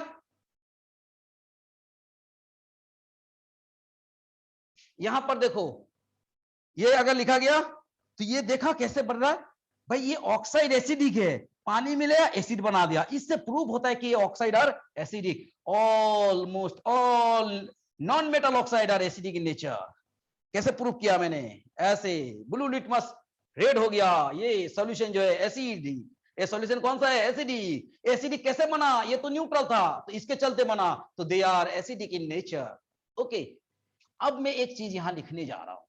यहां पर देखो, ये अगर लिखा गया तो ये देखा कैसे बन रहा है भाई, ये ऑक्साइड एसिडिक है, पानी मिले एसिड बना दिया, इससे प्रूव होता है कि ये oxide are acidic. Almost all non metal oxide are acidic in nature. कैसे प्रूव किया मैंने? ऐसे, ब्लू लिटमस रेड हो गया, ये सॉल्यूशन जो है एसिडिक। ये सॉल्यूशन कौन सा है? एसिडिक। एसिडिक कैसे बना? ये तो न्यूट्रल था, तो इसके चलते बना, तो they are acidic in nature. Okay, अब मैं एक चीज यहां लिखने जा रहा हूं,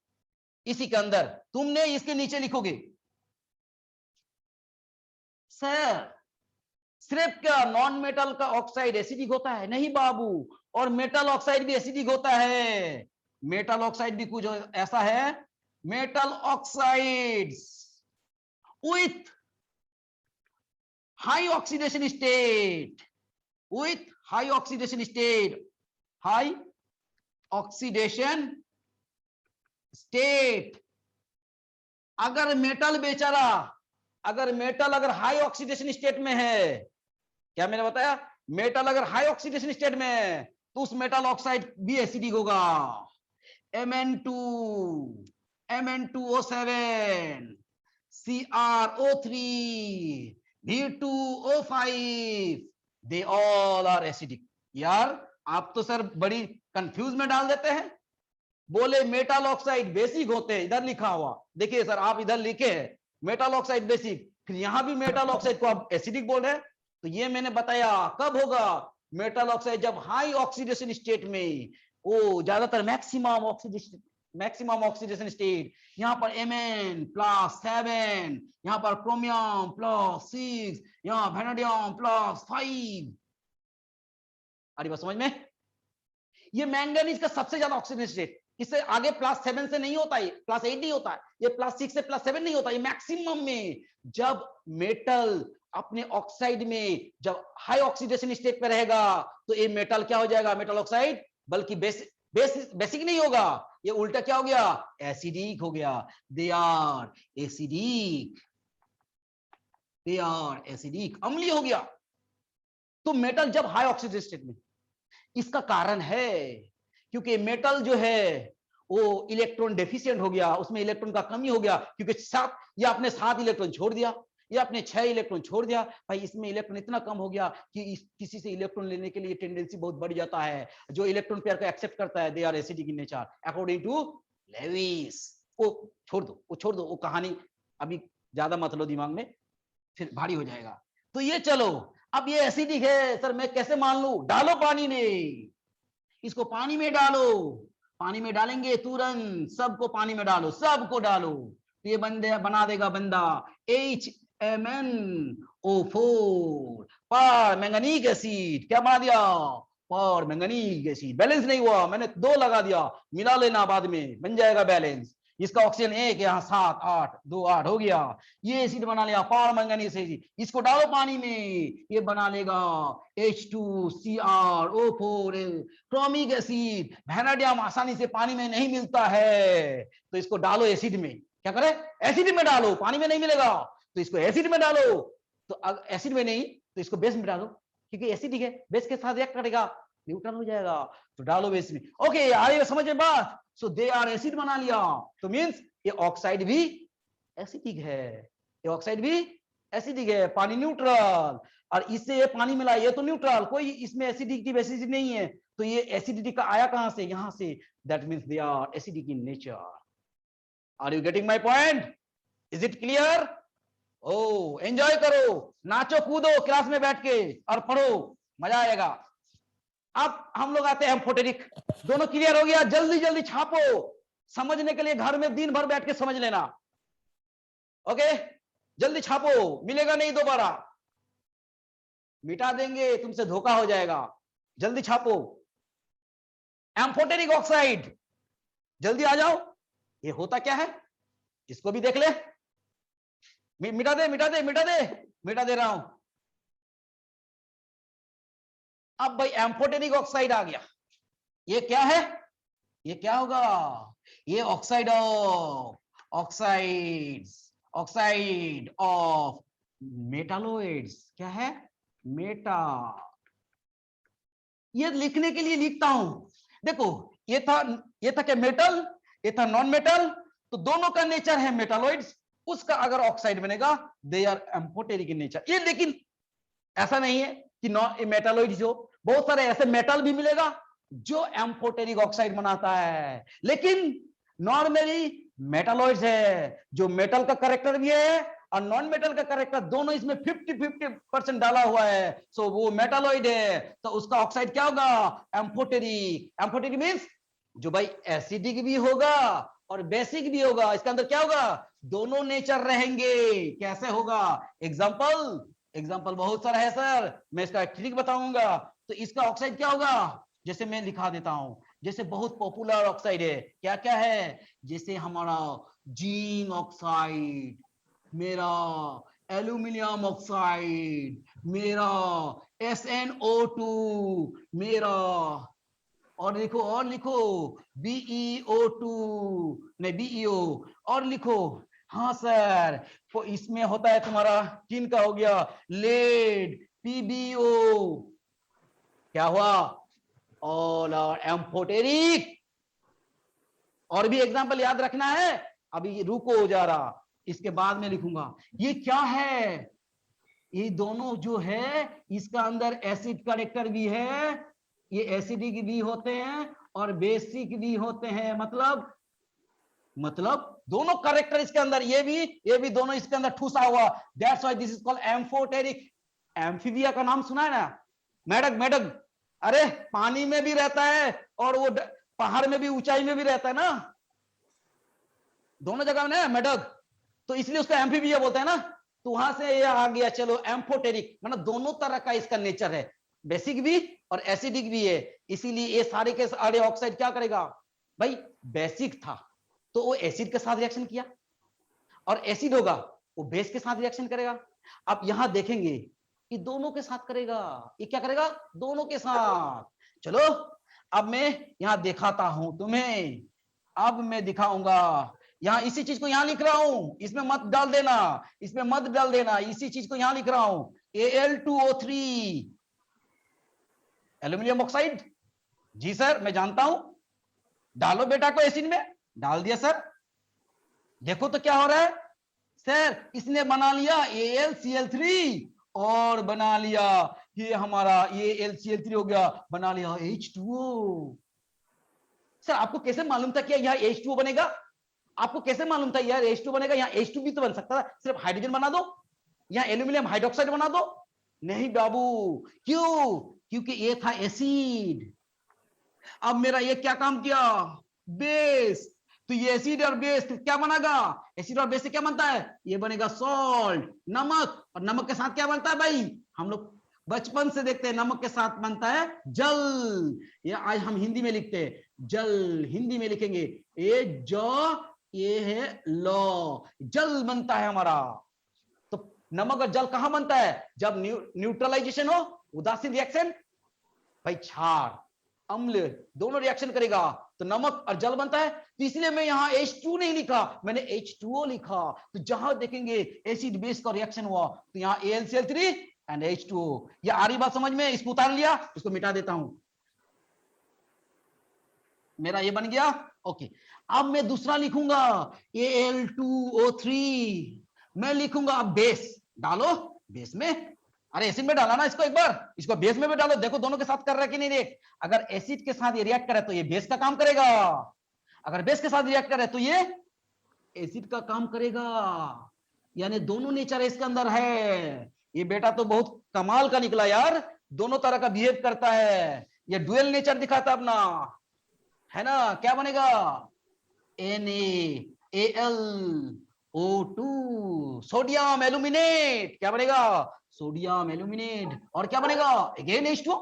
इसी के अंदर तुमने इसके नीचे लिखोगे सर सिर्फ क्या नॉन मेटल का ऑक्साइड एसिडिक होता है? नहीं बाबू, और मेटल ऑक्साइड भी एसिडिक होता है। मेटल ऑक्साइड भी कुछ ऐसा है, metal oxides with high oxidation state, with high oxidation state, high oxidation state. अगर मेटल बेचारा, अगर मेटल अगर हाई ऑक्सीडेशन स्टेट में है, क्या मैंने बताया? मेटल अगर हाई ऑक्सीडेशन स्टेट में है तो उस मेटल ऑक्साइड भी एसिडिक होगा। Mn2, Mn2O7, CrO3, V2O5, they all are acidic। यार आप तो सर बड़ी कंफ्यूज में डाल देते हैं, बोले मेटल ऑक्साइड बेसिक होते हैं, इधर लिखा हुआ देखिए सर, आप इधर लिखे हैं मेटल ऑक्साइड बेसिक, फिर यहां भी मेटल ऑक्साइड को आप एसिडिक बोल रहे हैं। तो ये मैंने बताया कब होगा? मेटल ऑक्साइड जब हाई ऑक्सीडेशन स्टेट में, वो ज्यादातर मैक्सिमम ऑक्सीडेशन स्टेट, यहां पर Mn+7, यहां पर क्रोमियम +6, यहां वेनेडियम +5। अरे बस समझ में? ये मैंगनीज का सबसे ज्यादा ऑक्सीडेशन स्टेट, इससे आगे +7 से नहीं होता है, +8 नहीं होता है, ये +6 से +7 नहीं होता, ये मैक्सिमम में। जब मेटल अपने ऑक्साइड में जब हाई ऑक्सीडेशन स्टेट पे रहेगा तो ये मेटल क्या हो जाएगा? मेटल ऑक्साइड, बल्कि बेसिक नहीं होगा, ये उल्टा क्या हो गया? एसिडिक हो गया। They are acidic, they are acidic, अम्लीय हो गया। तो मेटल जब हाई ऑक्सीडेशन स्टेट में, इसका कारण है क्योंकि मेटल जो है वो इलेक्ट्रॉन डेफिशिएंट हो गया, उसमें इलेक्ट्रॉन का कमी हो गया, क्योंकि ये आपने 7 इलेक्ट्रॉन छोड़ दिया, ये आपने 6 इलेक्ट्रॉन छोड़ दिया, भाई इसमें इलेक्ट्रॉन इतना कम हो गया कि किसी से इलेक्ट्रॉन लेने के लिए टेंडेंसी बहुत बढ़ जाता है। जो इलेक्ट्रॉन पेयर को एक्सेप्ट करता है, they are acidic in nature according to Lewis. वो छोड़ दो, वो छोड़ दो, वो कहानी अभी ज्यादा मत लो दिमाग में, फिर भारी हो जाएगा। तो ये चलो, अब ये एसिडिक है सर, मैं कैसे मान लूं? डालो पानी में, इसको पानी में डालो, पानी में डालेंगे तुरंत, सबको पानी में डालो, सबको डालो, ये बंदे बना देगा बंदा HMnO4 पर मैंगनीक एसिड। क्या बना दिया? पर मैंगनीक एसिड। बैलेंस नहीं हुआ, मैंने 2 लगा दिया, मिला लेना बाद में, बन जाएगा बैलेंस। इसका ऑक्सीजन 1, यहाँ 7 8 2 8 हो गया, ये एसिड बना लिया पर मैंगनीज एसिड। इसको डालो पानी में, ये बना लेगा H2CrO4 क्रोमिक एसिड। वेनेडियम आसानी से पानी में नहीं मिलता है, तो इसको डालो एसिड में। क्या करे? एसिड में डालो, पानी में नहीं मिलेगा तो इसको एसिड में डालो। तो एसिड में नहीं तो इसको बेस में डालो, क्योंकि एसिडिक है, बेस के साथ रिएक्ट करेगा, न्यूट्रल हो जाएगा, तो डालो बेस में। ओके, आइए समझ में बात। सो दे आर एसिड बना लिया, तो मींस ये ऑक्साइड भी एसिडिक है, ये ऑक्साइड भी एसिडिक है, पानी न्यूट्रल, और इससे ये पानी मिला, ये तो न्यूट्रल, कोई इसमें एसिडिटी बेसिस नहीं है, तो ये एसिडिटी का आया कहां से? यहां से। That means they are acidic in nature. Are you getting my point? Is it clear? ओ एंजॉय करो, नाचो कूदो क्लास में बैठ के और पढ़ो, मजा आएगा। अब हम लोग आते हैं एम्फोटेरिक। दोनों क्लियर हो गया? जल्दी जल्दी छापो, समझने के लिए घर में दिन भर बैठ के समझ लेना। ओके, जल्दी छापो, मिलेगा नहीं दोबारा, मिटा देंगे, तुमसे धोखा हो जाएगा। जल्दी छापो। एम्फोटेरिक ऑक्साइड, जल्दी आ जाओ। ये होता क्या है, इसको भी देख ले। मिटा दे मिटा दे मिटा दे, मिटा दे रहा हूं। अब भाई एम्फोटेरिक ऑक्साइड आ गया, ये क्या है, ये क्या होगा, ये ऑक्साइड ऑफ ऑक्साइड ऑफ मेटालोइड्स, क्या है, मेटा। ये लिखने के लिए लिखता हूं, देखो ये था क्या मेटल, ये था नॉन मेटल, तो दोनों का नेचर है मेटालोइड्स, उसका अगर ऑक्साइड बनेगा they are amphoteric in nature. ये लेकिन ऐसा नहीं है कि नॉन मेटालोइड्स हो, बहुत सारे ऐसे मेटल भी मिलेगा जो एम्फोटेरिक ऑक्साइड बनाता है, लेकिन नॉर्मली मेटालॉइड्स है जो मेटल का कैरेक्टर भी है और नॉन मेटल का कैरेक्टर, दोनों इसमें 50-50% डाला हुआ है, सो वो मेटालॉइड है, तो उसका ऑक्साइड क्या होगा, एम्फोटेरिक। एम्फोटेरिक मींस जो भाई एसिडिक भी होगा और बेसिक भी होगा, इसके अंदर क्या होगा, दोनों नेचर रहेंगे। कैसे होगा, एग्जांपल बहुत सारा है सर, मैं इसका ट्रिक बताऊंगा। तो इसका ऑक्साइड क्या होगा, जैसे मैं लिखा देता हूं, जैसे बहुत पॉपुलर ऑक्साइड है, क्या क्या है, जैसे हमारा जिंक ऑक्साइड, मेरा एल्यूमिनियम ऑक्साइड, मेरा SnO2, मेरा और लिखो BeO2 नहीं BeO, और लिखो, हाँ सर, तो इसमें होता है तुम्हारा टिन का हो गया लेड PbO, क्या हुआ, ऑल आर एम्फोटेरिक। और भी एग्जांपल याद रखना है, अभी रुको जा रहा, इसके बाद में लिखूंगा। ये क्या है, ये दोनों जो है इसका अंदर एसिड कैरेक्टर भी है, ये एसिडिक भी होते हैं और बेसिक भी होते हैं, मतलब दोनों कैरेक्टर इसके अंदर, ये भी दोनों इसके अंदर ठूसा हुआ, that's why this is called amphoteric. Amphibia का नाम सुना है ना, मेढक, अरे पानी में भी रहता है और वो पहाड़ में भी, ऊंचाई में भी रहता है ना, दोनों जगह में मेढक, तो इसलिए उसका एम्फीबिया बोलते हैं ना। तो वहां से ये आ गया, चलो एम्फोटेरिक, मतलब दोनों तरह का इसका नेचर है, बेसिक भी और एसिडिक भी है, इसीलिए ये सारे के सारे ऑक्साइड क्या करेगा भाई, बेसिक था तो वो एसिड के साथ रिएक्शन किया, और एसिड होगा वो बेस के साथ रिएक्शन करेगा। आप यहां देखेंगे कि दोनों के साथ करेगा, ये क्या करेगा, दोनों के साथ। चलो अब मैं यहां दिखाता हूं तुम्हें, अब मैं दिखाऊंगा, यहां इसी चीज को यहां लिख रहा हूं, इसमें मत डाल देना, इसी चीज को यहां लिख रहा हूं, Al2O3 एल्यूमिनियम ऑक्साइड। जी सर मैं जानता हूं, डालो बेटा को एसिड में, डाल दिया सर, देखो तो क्या हो रहा है सर, इसने बना लिया AlCl3 और बना लिया ये हमारा AlCl3 हो गया, बना लिया H2O। सर आपको कैसे मालूम था कि यहाँ H2O बनेगा, आपको कैसे मालूम था यार H2 बनेगा, यहाँ H2 भी तो बन सकता था, सिर्फ हाइड्रोजन बना दो, यहाँ एल्यूमिनियम हाइड्रोक्साइड बना दो। नहीं बाबू, क्यों, क्योंकि ये था एसिड। अब मेरा ये क्या काम किया, बेस, तो ये एसिड और बेस क्या बनेगा, एसिड और बेस से क्या बनता है, ये बनेगा सॉल्ट, नमक, और नमक के साथ क्या बनता है भाई, हम लोग बचपन से देखते हैं, नमक के साथ बनता है जल, ये आज हम हिंदी में लिखते हैं जल, हिंदी में लिखेंगे ये है लॉ, जल बनता है हमारा। तो नमक और जल कहां बनता है, जब न्यूट्रलाइजेशन हो, उदासीन रिएक्शन, भाई क्षार अम्ल दोनों रिएक्शन करेगा तो नमक और जल बनता है। तो इसलिए मैं यहाँ H2 नहीं लिखा, मैंने H2O लिखा। तो जहां देखेंगे एसिड बेस का रिएक्शन हुआ तो यहाँ AlCl3 एंड H2O। ये आ रही बात समझ में, इसको उतार लिया, इसको मिटा देता हूं, मेरा ये बन गया ओके। अब मैं दूसरा लिखूंगा Al2O3, मैं लिखूंगा अब बेस, डालो बेस में, अरे एसिड में डाला ना इसको, एक बार इसको बेस में भी डालो, देखो दोनों के साथ कर रहा है कि नहीं। देख, अगर एसिड के साथ ये रिएक्ट करे तो ये बेस का काम करेगा, अगर बेस के साथ रिएक्ट करे तो ये एसिड का काम करेगा, यानी दोनों नेचर इसके अंदर है। ये बेटा तो बहुत कमाल का निकला यार, दोनों तरह का बिहेव करता है, ये डुअल नेचर दिखाता अपना, है ना। क्या बनेगा, NaAlO2 सोडियम एल्यूमिनेट, क्या बनेगा, सोडियम एल्यूमिनेट, और क्या बनेगा अगेन H2O।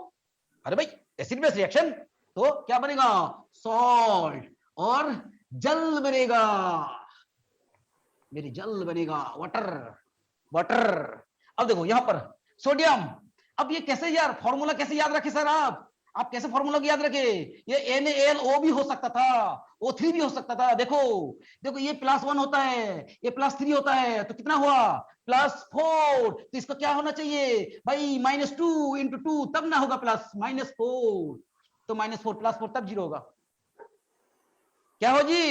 अरे भाई एसिड बेस रिएक्शन, तो क्या बनेगा सॉल्ट, और जल बनेगा, मेरी जल बनेगा वाटर। अब देखो यहां पर सोडियम अब ये कैसे यार फॉर्मूला कैसे याद रखे सर आप कैसे फॉर्मूला को याद रखे? ये NaLO भी हो सकता था, O3 भी हो सकता था। देखो देखो ये +1 होता है, ये +3 होता है, तो कितना हुआ +4। तो इसका क्या होना चाहिए भाई -2 × 2, तब ना होगा प्लस -4, तो -4 +4 तब 0 होगा। क्या हो जी?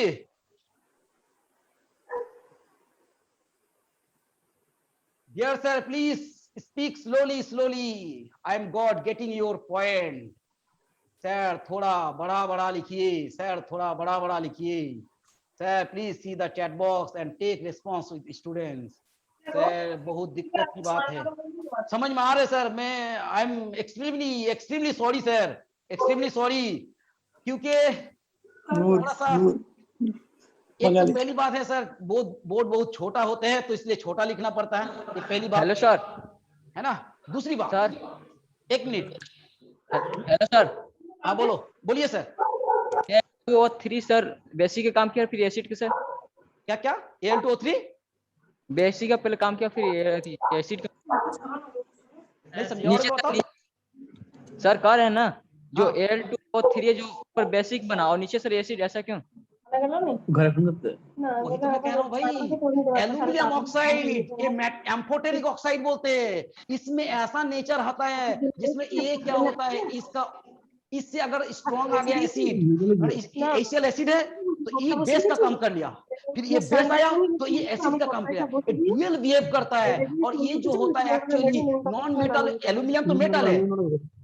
Dear sir, please speak slowly. I am God getting your point. Sir थोड़ा बड़ा बड़ा लिखिए, सर थोड़ा बड़ा बड़ा लिखिए। Sir please see the chat box and take response with students. Sir बहुत दिक्कत की बात है, समझ में आ रहे सर? मैं I am extremely sorry sir, extremely sorry, क्योंकि थोड़ा सा एक तो पहली बात है सर, बोर्ड बहुत छोटा होते हैं तो इसलिए छोटा लिखना पड़ता है, ये पहली बात। Hello sir. है ना? दूसरी बात सर, एक मिनट। Hello sir. हाँ बोलो, बोलिए सर। Al2O3 सर बेसिक का काम किया फिर एसिड के सर? क्या क्या Al2O3 बेसिक का पहले काम किया फिर एसिड का? नहीं समझा और बताओ। सर कह रहे हैं ना जो हाँ। Al2O3 है जो ऊपर बेसिक बना और नीचे सर एसिड, ऐसा क्यों? वही तो मैं कह रहा हूँ भाई, एल्यूमिनियम ऑक्साइड ये एम्फोटेरिक ऑक्साइड बोलते हैं। इसमें ऐसा नेचर होता है जिसमें ये क्या होता है, इससे अगर स्ट्रॉन्ग आ गया एसिड, अगर एशियल एसिड है तो ये बेस का काम कर लिया, फिर ये बेस आया तो ये एसिड का काम किया, ये ड्यूअल बिहेव करता है। और ये जो होता है एक्चुअली नॉन मेटल, एल्यूमिनियम तो मेटल है,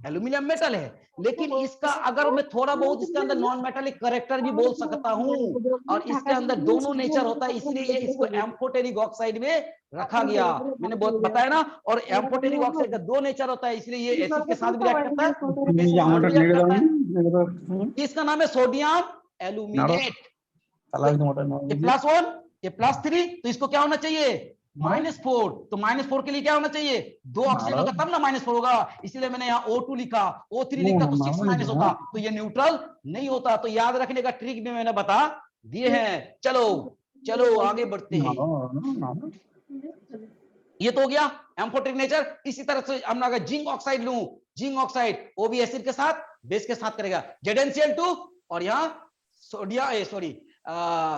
एल्यूमिनियम मेटल है, लेकिन इसका अगर मैं थोड़ा बहुत इसके अंदर नॉन मेटालिक करेक्टर भी बोल सकता हूँ, और इसके अंदर दोनों नेचर होता है, इसलिए ये इसको एम्फोटेरिक ऑक्साइड में रखा गया। मैंने बताया ना, और एम्फोटेरिक ऑक्साइड का 2 नेचर होता है, इसलिए ये एसिड के साथ भी रिएक्ट करता है, बेस के साथ भी रिएक्ट करता है। इसका नाम है सोडियम एल्यूमिनेट। ये +1 ये +3, तो इसको क्या होना चाहिए -4। तो -4 के लिए क्या होना चाहिए, 2 ऑक्सीजन होगा तब ना -4 होगा, इसलिए मैंने यहाँ O2 लिखा, O3 लिखा तो 6- होता, तो ये न्यूट्रल नहीं होता। तो याद रखने का ट्रिक भी मैंने बता दिए हैं। चलो चलो आगे बढ़ते हैं। ये तो हो गया एम्फोटेरिक नेचर। इसी तरह से हम अगर जिंक ऑक्साइड लूं, जिंक ऑक्साइड वो भी एसिड के साथ बेस के साथ करेगा, ZnCl2, और यहाँ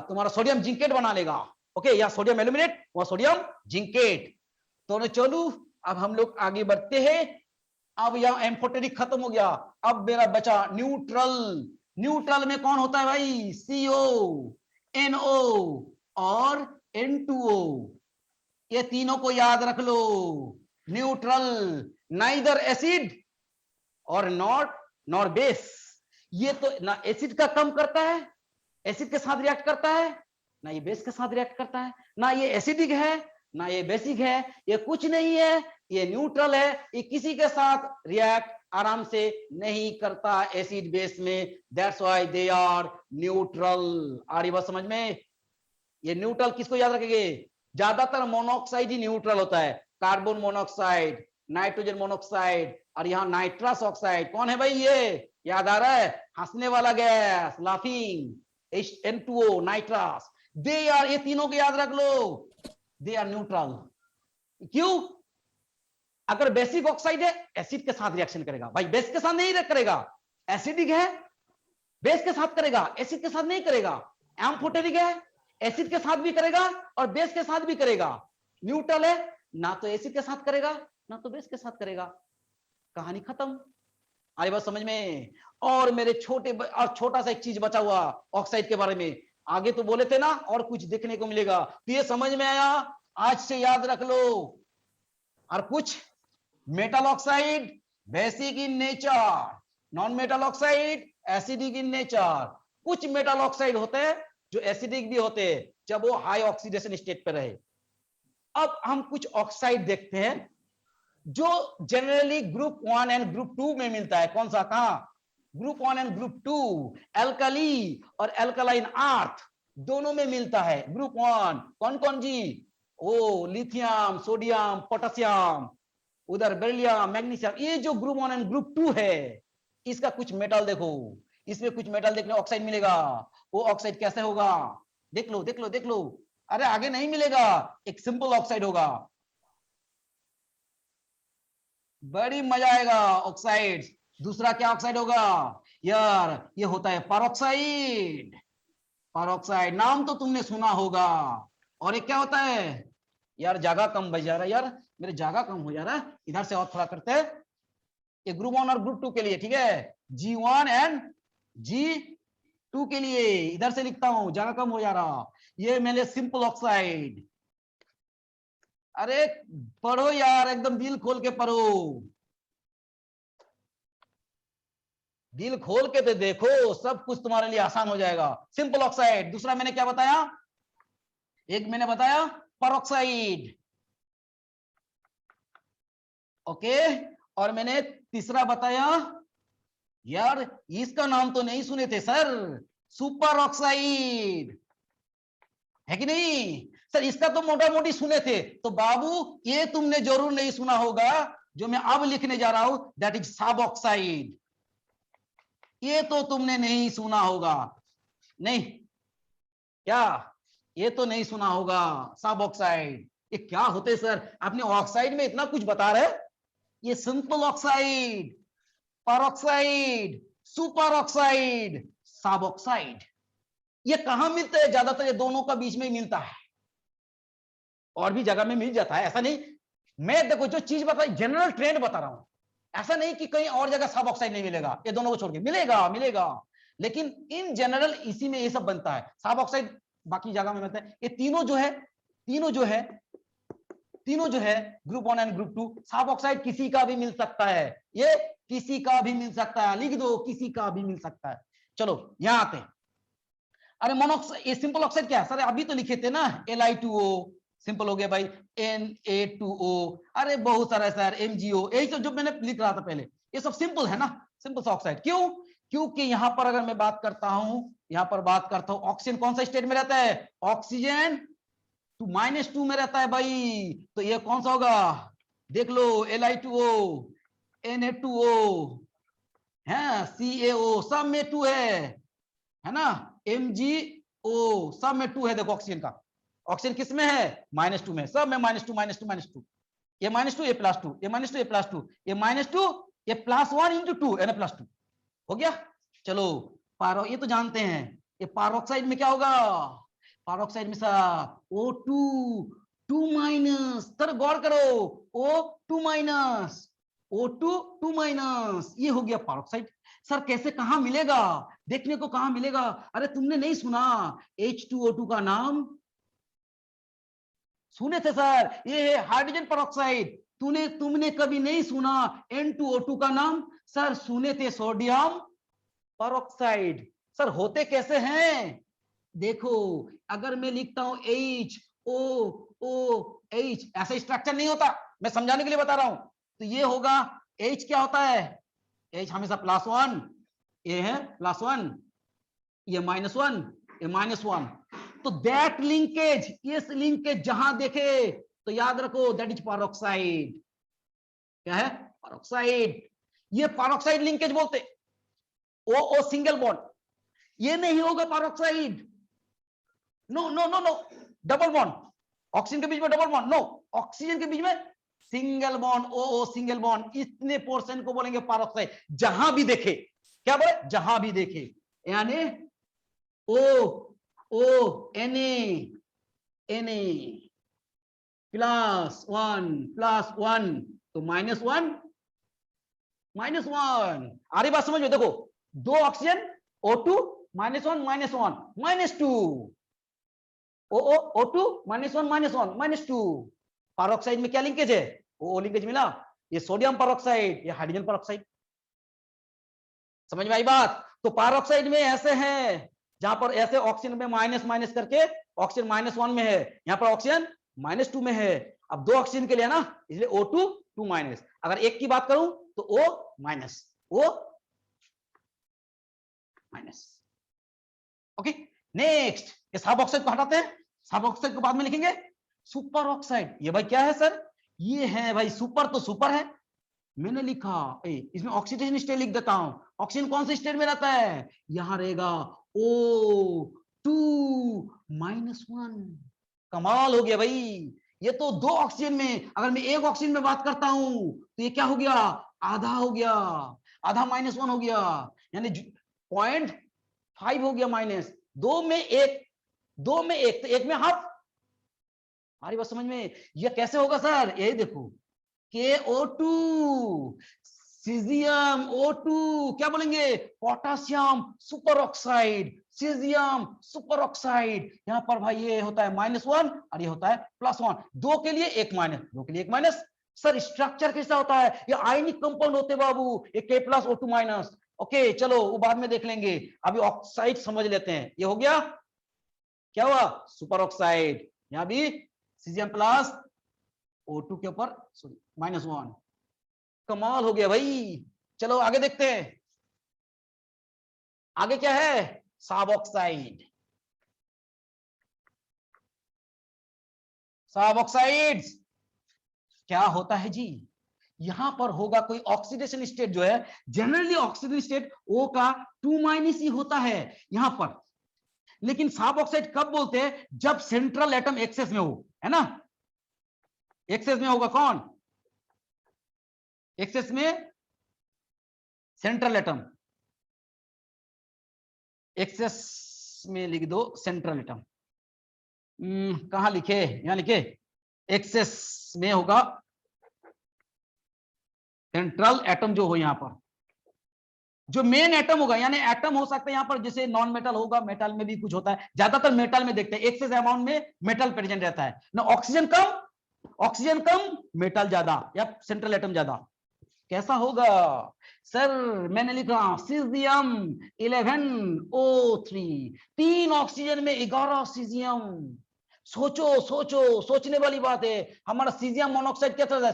तुम्हारा सोडियम जिंकेट बना लेगा। ओके, या सोडियम एल्यूमिनेट और सोडियम जिंकेट। तो चलो अब हम लोग आगे बढ़ते हैं। अब यहाँ एम्फोटेरिक खत्म हो गया, अब मेरा बचा न्यूट्रल। न्यूट्रल में कौन होता है भाई, CO, NO और N2O। ये तीनों को याद रख लो। न्यूट्रल नाइदर एसिड और नॉट बेस। ये तो ना एसिड का काम करता है, एसिड के साथ रिएक्ट करता है, ना ये बेस के साथ रिएक्ट करता है, ना ये एसिडिक है ना ये बेसिक है, ये कुछ नहीं है, ये न्यूट्रल है। ये किसी के साथ रिएक्ट आराम से नहीं करता एसिड बेस में, that's why they are neutral. आ रही बात समझ में? ये न्यूट्रल किसको याद रखेंगे, ज्यादातर मोनोऑक्साइड ही न्यूट्रल होता है, कार्बन मोनोऑक्साइड, नाइट्रोजन मोनोऑक्साइड, और यहाँ नाइट्रस ऑक्साइड। कौन है भाई ये, याद आ रहा है, हंसने वाला gas, laughing, N2O, nitrous, they are, ये तीनों को याद रख लो, दे आर न्यूट्रल। क्यों? अगर बेसिक ऑक्साइड है एसिड के साथ रिएक्शन करेगा भाई, बेस के साथ नहीं रिएक्ट करेगा। एसिडिक है बेस के साथ करेगा, एसिड के साथ नहीं करेगा। एम्फोटेरिक है एसिड के साथ भी करेगा और बेस के साथ भी करेगा। न्यूट्रल है, ना तो एसिड के साथ करेगा ना तो बेस के साथ करेगा। कहानी खत्म। आई बात समझ में? और मेरे छोटा सा एक चीज बचा हुआ ऑक्साइड के बारे में, आगे तो बोले थे ना और कुछ देखने को मिलेगा, तो ये समझ में आया, आज से याद रख लो। और कुछ metal oxide basic in nature, non metal oxide acidic in nature. कुछ मेटल ऑक्साइड होते हैं जो एसिडिक भी होते हैं जब वो हाई ऑक्सीडेशन स्टेट पे रहे। अब हम कुछ ऑक्साइड देखते हैं जो जनरली ग्रुप 1 एंड ग्रुप 2 में मिलता है। कौन सा, कहां, ग्रुप 1 एंड ग्रुप 2, एल्कली और एल्कलाइन अर्थ दोनों में मिलता है। ग्रुप 1 कौन कौन जी, ओ लिथियम, सोडियम, पोटेशियम, उधर बेरिलियम, मैग्नीशियम। ये जो ग्रुप 1 एंड ग्रुप 2 है, इसका कुछ मेटल देखो, इसमें कुछ मेटल देखने ऑक्साइड मिलेगा। वो ऑक्साइड कैसे होगा, देख लो देख लो देख लो। अरे आगे नहीं मिलेगा, एक सिंपल ऑक्साइड होगा। बड़ी मजा आएगा। ऑक्साइड, दूसरा क्या ऑक्साइड होगा यार? ये होता है परऑक्साइड। परऑक्साइड नाम तो तुमने सुना होगा। और ये क्या होता है यार? जगह कम बच जा रहा है यार, मेरे जगह कम हो जा रहा है। इधर से और थोड़ा करते हैं। ये ग्रुप 1 और ग्रुप 2 के लिए, ठीक है, G1 एंड G2 के लिए इधर से लिखता हूं, जगह कम हो जा रहा। ये मैंने सिंपल ऑक्साइड। अरे पढ़ो यार, एकदम दिल खोल के पढ़ो, दिल खोल के तो देखो, सब कुछ तुम्हारे लिए आसान हो जाएगा। Simple oxide. दूसरा मैंने क्या बताया? एक मैंने बताया परऑक्साइड, ओके। और मैंने तीसरा बताया यार, इसका नाम तो नहीं सुने थे सर, सुपर ऑक्साइड, है कि नहीं सर? इसका तो मोटा मोटी सुने थे। तो बाबू ये तुमने जरूर नहीं सुना होगा जो मैं अब लिखने जा रहा हूं, दैट इज सब ऑक्साइड। ये तो तुमने नहीं सुना होगा, नहीं क्या? ये तो नहीं सुना होगा, सब ऑक्साइड। ये क्या होते सर? आपने ऑक्साइड में इतना कुछ बता रहे। ये simple oxide, peroxide, super oxide, सब ऑक्साइड। ये कहां मिलते हैं? ज्यादातर ये दोनों का बीच में ही मिलता है, और भी जगह में मिल जाता है, ऐसा नहीं। मैं देखो जो चीज बताई जनरल ट्रेंड बता रहा हूं, ऐसा नहीं कि कहीं और जगह सब ऑक्साइड नहीं मिलेगा। ये दोनों को छोड़ के मिलेगा, मिलेगा, लेकिन इन जनरल इसी में ये सब बनता है। सब ऑक्साइड बाकी जगह में मिलता है। ये तीनों जो है ग्रुप 1 एंड ग्रुप 2, सब ऑक्साइड किसी का भी मिल सकता है। ये किसी का भी मिल सकता है, लिख दो, किसी का भी मिल सकता है। चलो यहां आते हैं। अरे मोनोऑक्साइड, ये सिंपल ऑक्साइड क्या है सर? अभी तो लिखे थे ना, Li2O, सिंपल हो गया भाई, Na2O, अरे बहुत सारा है सर, MgO, यही सब जो मैंने लिख रहा था पहले, ये सब सिंपल है ना, सिंपल सा ऑक्साइड। क्यों? क्योंकि यहां पर अगर मैं बात करता हूं, ऑक्सीजन कौन सा स्टेट में रहता है? ऑक्सीजन -2 में रहता है भाई। तो ये कौन सा होगा? देख लो, Li2O, Na2O, है, CaO, सब में 2 है ना, MgO, सब में 2 है। देखो ऑक्सीजन का, ऑक्सीजन किस में है? -2 में, सब में -2 -2 -2, ये -2 ये +2, ये -2 ये +2, ये -2 ये +1 × 2 Na +2 हो गया। चलो पारो, ये तो जानते हैं। ये पारोक्साइड में क्या होगा? पारोक्साइड में सर O2 2-, सर गौर करो, O2-, O2 2-, ये हो गया पारोक्साइड। सर कैसे, कहां मिलेगा? देखने को कहां मिलेगा? अरे तुमने नहीं सुना H2O2 का नाम? सुने थे सर, ये है हाइड्रोजन परऑक्साइड। तुमने कभी नहीं सुना N2O2 का नाम? सर सुने थे सोडियम परऑक्साइड। सर होते कैसे हैं? देखो, अगर मैं लिखता हूं HOOH, ऐसा स्ट्रक्चर नहीं होता, मैं समझाने के लिए बता रहा हूं। तो ये होगा H, क्या होता है? H हमेशा +1, ये है +1, ये -1, ये -1। तो दैट लिंकेज, इस लिंकेज जहां देखे तो याद रखो, दैट इज परऑक्साइड। क्या है? परऑक्साइड। ये परऑक्साइड लिंकेज बोलते। O सिंगल बॉन्ड, ये नहीं होगा peroxide. No no no no, double bond, oxygen के बीच में डबल बॉन्ड, नो, ऑक्सीजन के बीच में single bond, O single bond, इतने पोर्शन को बोलेंगे परऑक्साइड। जहां भी देखे, क्या बोले? जहां भी देखे, यानी Na +1 तो -1 -1। आ रही बात समझ में? देखो, 2 ऑक्सीजन, O2 -1 -2, O2 -1 -2। परऑक्साइड में क्या लिंकेज है? O लिंकेज मिला। ये सोडियम परऑक्साइड, ये हाइड्रोजन परऑक्साइड। समझ में आई बात? तो परऑक्साइड में ऐसे हैं जहां पर ऐसे ऑक्सीजन में माइनस करके ऑक्सीजन -1 में है, यहां पर ऑक्सीजन -2 में है। अब 2 ऑक्सीजन के लिए ना, इसलिए O2 2-। अगर एक की बात करूं तो O-। ओके, नेक्स्ट, ये सब ऑक्साइड को हटाते हैं, सब ऑक्साइड को बाद में लिखेंगे। सुपर ऑक्साइड, ये भाई क्या है सर? ये है भाई सुपर, तो सुपर है, मैंने लिखा, इसमें ऑक्सीडेशन स्टेट लिख देता हूं। ऑक्सीजन कौन से स्टेट में रहता है? यहां रहेगा O2-1। कमाल हो गया भाई, ये तो 2 ऑक्सीजन में, अगर मैं 1 ऑक्सीजन में बात करता हूं तो ये क्या हो गया, आधा हो गया, आधा -1 हो गया, यानी 0.5 हो गया माइनस। 2 में 1, 2 में 1 तो 1 में हाफ। हमारी बात समझ में? ये कैसे होगा सर? यही देखो, KO2 सीजियम O2 क्या बोलेंगे, potassium super oxide, caesium super oxide. यहां पर भाई ये होता है -1 और ये होता है +1। 2 के लिए 1 माइनस, 2 के लिए 1 माइनस। सर स्ट्रक्चर कैसा होता है? ये आयनिक कंपाउंड होते बाबू, ये K+O2-। ओके चलो वो बाद में देख लेंगे, अभी ऑक्साइड समझ लेते हैं। ये हो गया, क्या हुआ, सुपर ऑक्साइड। यहां भी सीजियम प्लस O2 के ऊपर सॉरी -1। कमाल हो गया भाई। चलो आगे देखते हैं, आगे क्या है, साब ऑक्साइड। साब ऑक्साइड क्या होता है जी? यहां पर होगा कोई ऑक्सीडेशन स्टेट जो है, जनरली ऑक्सीडेशन स्टेट O का 2- ही होता है यहां पर। लेकिन साब ऑक्साइड कब बोलते हैं? जब सेंट्रल एटम एक्सेस में हो, है ना, एक्सेस में होगा। कौन एक्सेस में? Central atom. एक्सेस में लिख दो सेंट्रल एटम। कहां लिखे, यहां लिखे, एक्सेस में होगा सेंट्रल एटम जो हो, यहां पर जो मेन एटम होगा, यानी एटम हो सकता है यहां पर, जैसे नॉन मेटल होगा, मेटल में भी कुछ होता है, ज्यादातर मेटल में देखते हैं एक्सेस अमाउंट में मेटल प्रेजेंट रहता है ना। ऑक्सीजन कम मेटल ज्यादा, या सेंट्रल एटम ज्यादा। कैसा होगा सर? मैंने लिखा सीजियम 11O3, 3 ऑक्सीजन में 11 सीजियम। सोचो सोचो, सोचने वाली बात है। हमारा सीजियम मोनोऑक्साइड क्या था?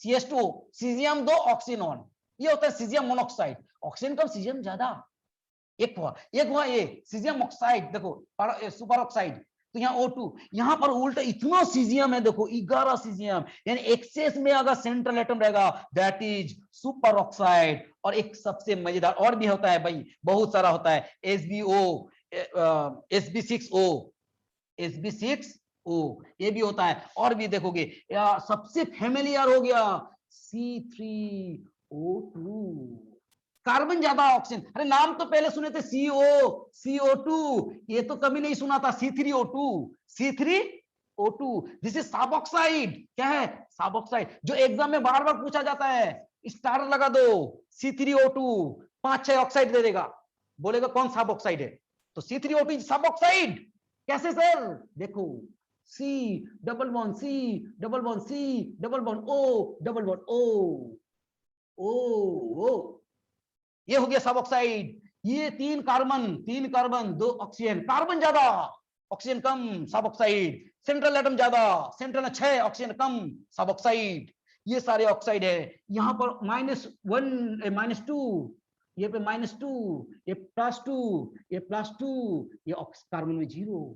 CS2, सीजियम 2 ऑक्सीनॉन, ये होता है सीजियम मोनोऑक्साइड। ऑक्सीजन कम सीजियम ज्यादा। एक हुआ ये सीजियम ऑक्साइड, देखो सुपर ऑक्साइड। तो यहाँ O2, यहाँ पर उल्टा इतना सीजियम है, देखो 11 सीजियम, यानी एक्सेस में अगर सेंट्रल एटम रहेगा दैट इज सुपर ऑक्साइड। और एक सबसे मजेदार और भी होता है भाई, बहुत सारा होता है, SbO, ये भी होता है। और भी देखोगे, सबसे फेमिलियर हो गया C3O2, कार्बन ज्यादा ऑक्सीजन। अरे नाम तो पहले सुने थे CO2, ये तो कभी नहीं सुना था C3O2। दिस इज साब ऑक्साइड। क्या है? साब ऑक्साइड, जो एग्जाम में बार बार पूछा जाता है। स्टार लगा दो, C3O2 5-6 ऑक्साइड दे देगा, बोलेगा कौन साब ऑक्साइड है? तो C3O2 साब ऑक्साइड। कैसे सर? देखो C डबल बॉन्ड O, ये हो गया सब ऑक्साइड। ये 3 कार्बन 2 ऑक्सीजन, कार्बन ज्यादा ऑक्सीजन कम, सब ऑक्साइड। सेंट्रल एटम ज्यादा, सेंट्रल में 6 ऑक्सीजन कम, सब ऑक्साइड। ये सारे ऑक्साइड है। यहां पर -1 -2, ये पे -2, ये +2, ये +2, ये कार्बन में 0।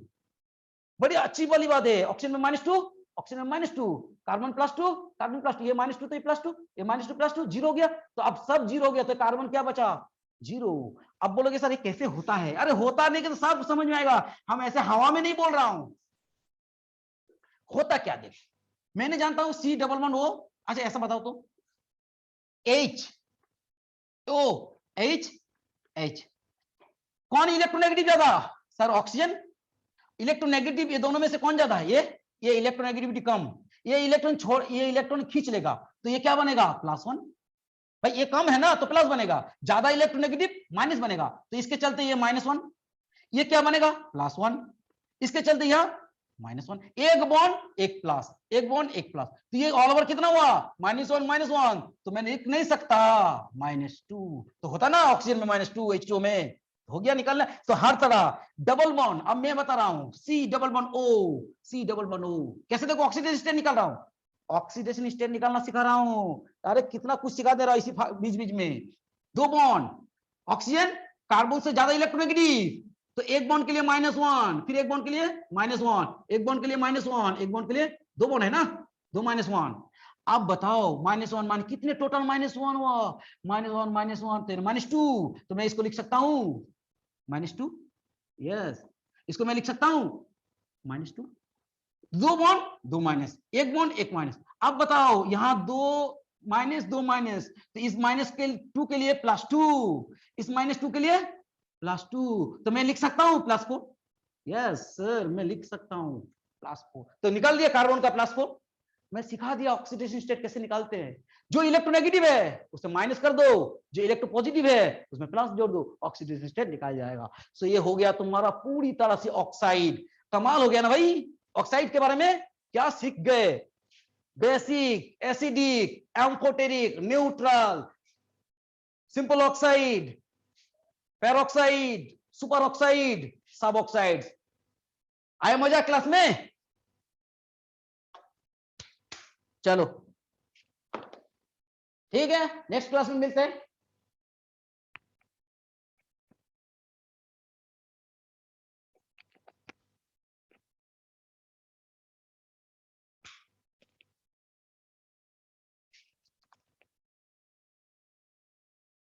बड़ी अच्छी वाली बात है। ऑक्सीजन में -2, ऑक्सीजन में -2, कार्बन +2, कार्बन +2, ये -2 तो ये +2, ये -2 +2 0 हो गया। तो अब सब 0 हो गया, तो कार्बन क्या बचा? 0। अब बोलोगे सर ये कैसे होता है? अरे होता नहीं कि तो सब समझ में आएगा, हम ऐसे हवा में नहीं बोल रहा हूं। होता क्या, देख मैंने जानता हूं C11O। अच्छा ऐसा बताओ तो H कौन इलेक्ट्रोनेगेटिव ज्यादा? Sir oxygen. इलेक्ट्रोनेगेटिव, ये दोनों में से कौन ज्यादा है? ये इलेक्ट्रोनेगेटिविटी कम, ये इलेक्ट्रॉन खींच लेगा, तो ये क्या बनेगा? +1। भाई ये कम है ना तो प्लस बनेगा, ज्यादा इलेक्ट्रोनेगेटिव माइनस बनेगा, तो इसके चलते ये -1। ये क्या बनेगा? +1। इसके चलते यह -1। एक बॉन्ड एक प्लस, एक बॉन्ड एक प्लस, तो ये ऑल ओवर कितना हुआ? -1 तो मैं लिख नहीं सकता -2। तो होता ना ऑक्सीजन में -2, H2 में हो गया निकालना। तो हर तरह डबल बॉन्ड, अब मैं बता रहा हूं C डबल बॉन्ड O। कैसे? देखो ऑक्सीडेशन स्टेट निकाल रहा हूं, ऑक्सीडेशन स्टेट निकालना सिखा रहा हूं। अरे कितना कुछ सिखा दे रहा हूं इसी बीच बीच में। 2 बॉन्ड, ऑक्सीजन कार्बन से ज्यादा इलेक्ट्रोनेगेटिव, तो एक बॉन्ड के लिए -1, फिर एक बॉन्ड के लिए -1, एक बॉन्ड के लिए -1, एक बॉन्ड के लिए 2 बॉन्ड है ना, 2 -1। अब बताओ -1 मान कितने टोटल -1 हुआ? -1 तो -2, तो मैं इसको लिख सकता हूं -2। यस, इसको मैं लिख सकता हूं -2। दो बॉन्ड दो माइनस, एक बॉन्ड एक माइनस। अब बताओ यहां दो माइनस, तो इस -2 के लिए +2, इस -2 के लिए +2, तो मैं लिख सकता हूं +4। यस सर, मैं लिख सकता हूं +4। तो निकाल दिया कार्बन का +4। मैं सिखा दिया ऑक्सीडेशन स्टेट कैसे निकालते हैं। जो इलेक्ट्रोनेगेटिव है उसे माइनस कर दो, जो इलेक्ट्रोपॉजिटिव है उसमें प्लस जोड़ दो, ऑक्सीडेशन स्टेट निकाल जाएगा। सो ये हो गया तुम्हारा पूरी तरह से ऑक्साइड। कमाल हो गया ना भाई। ऑक्साइड के बारे में क्या सीख गए? Basic, acidic, amphoteric, neutral, simple oxide, peroxide, super oxide, सब ऑक्साइड। आए मजा क्लास में? चलो ठीक है, नेक्स्ट क्लास में मिलते हैं।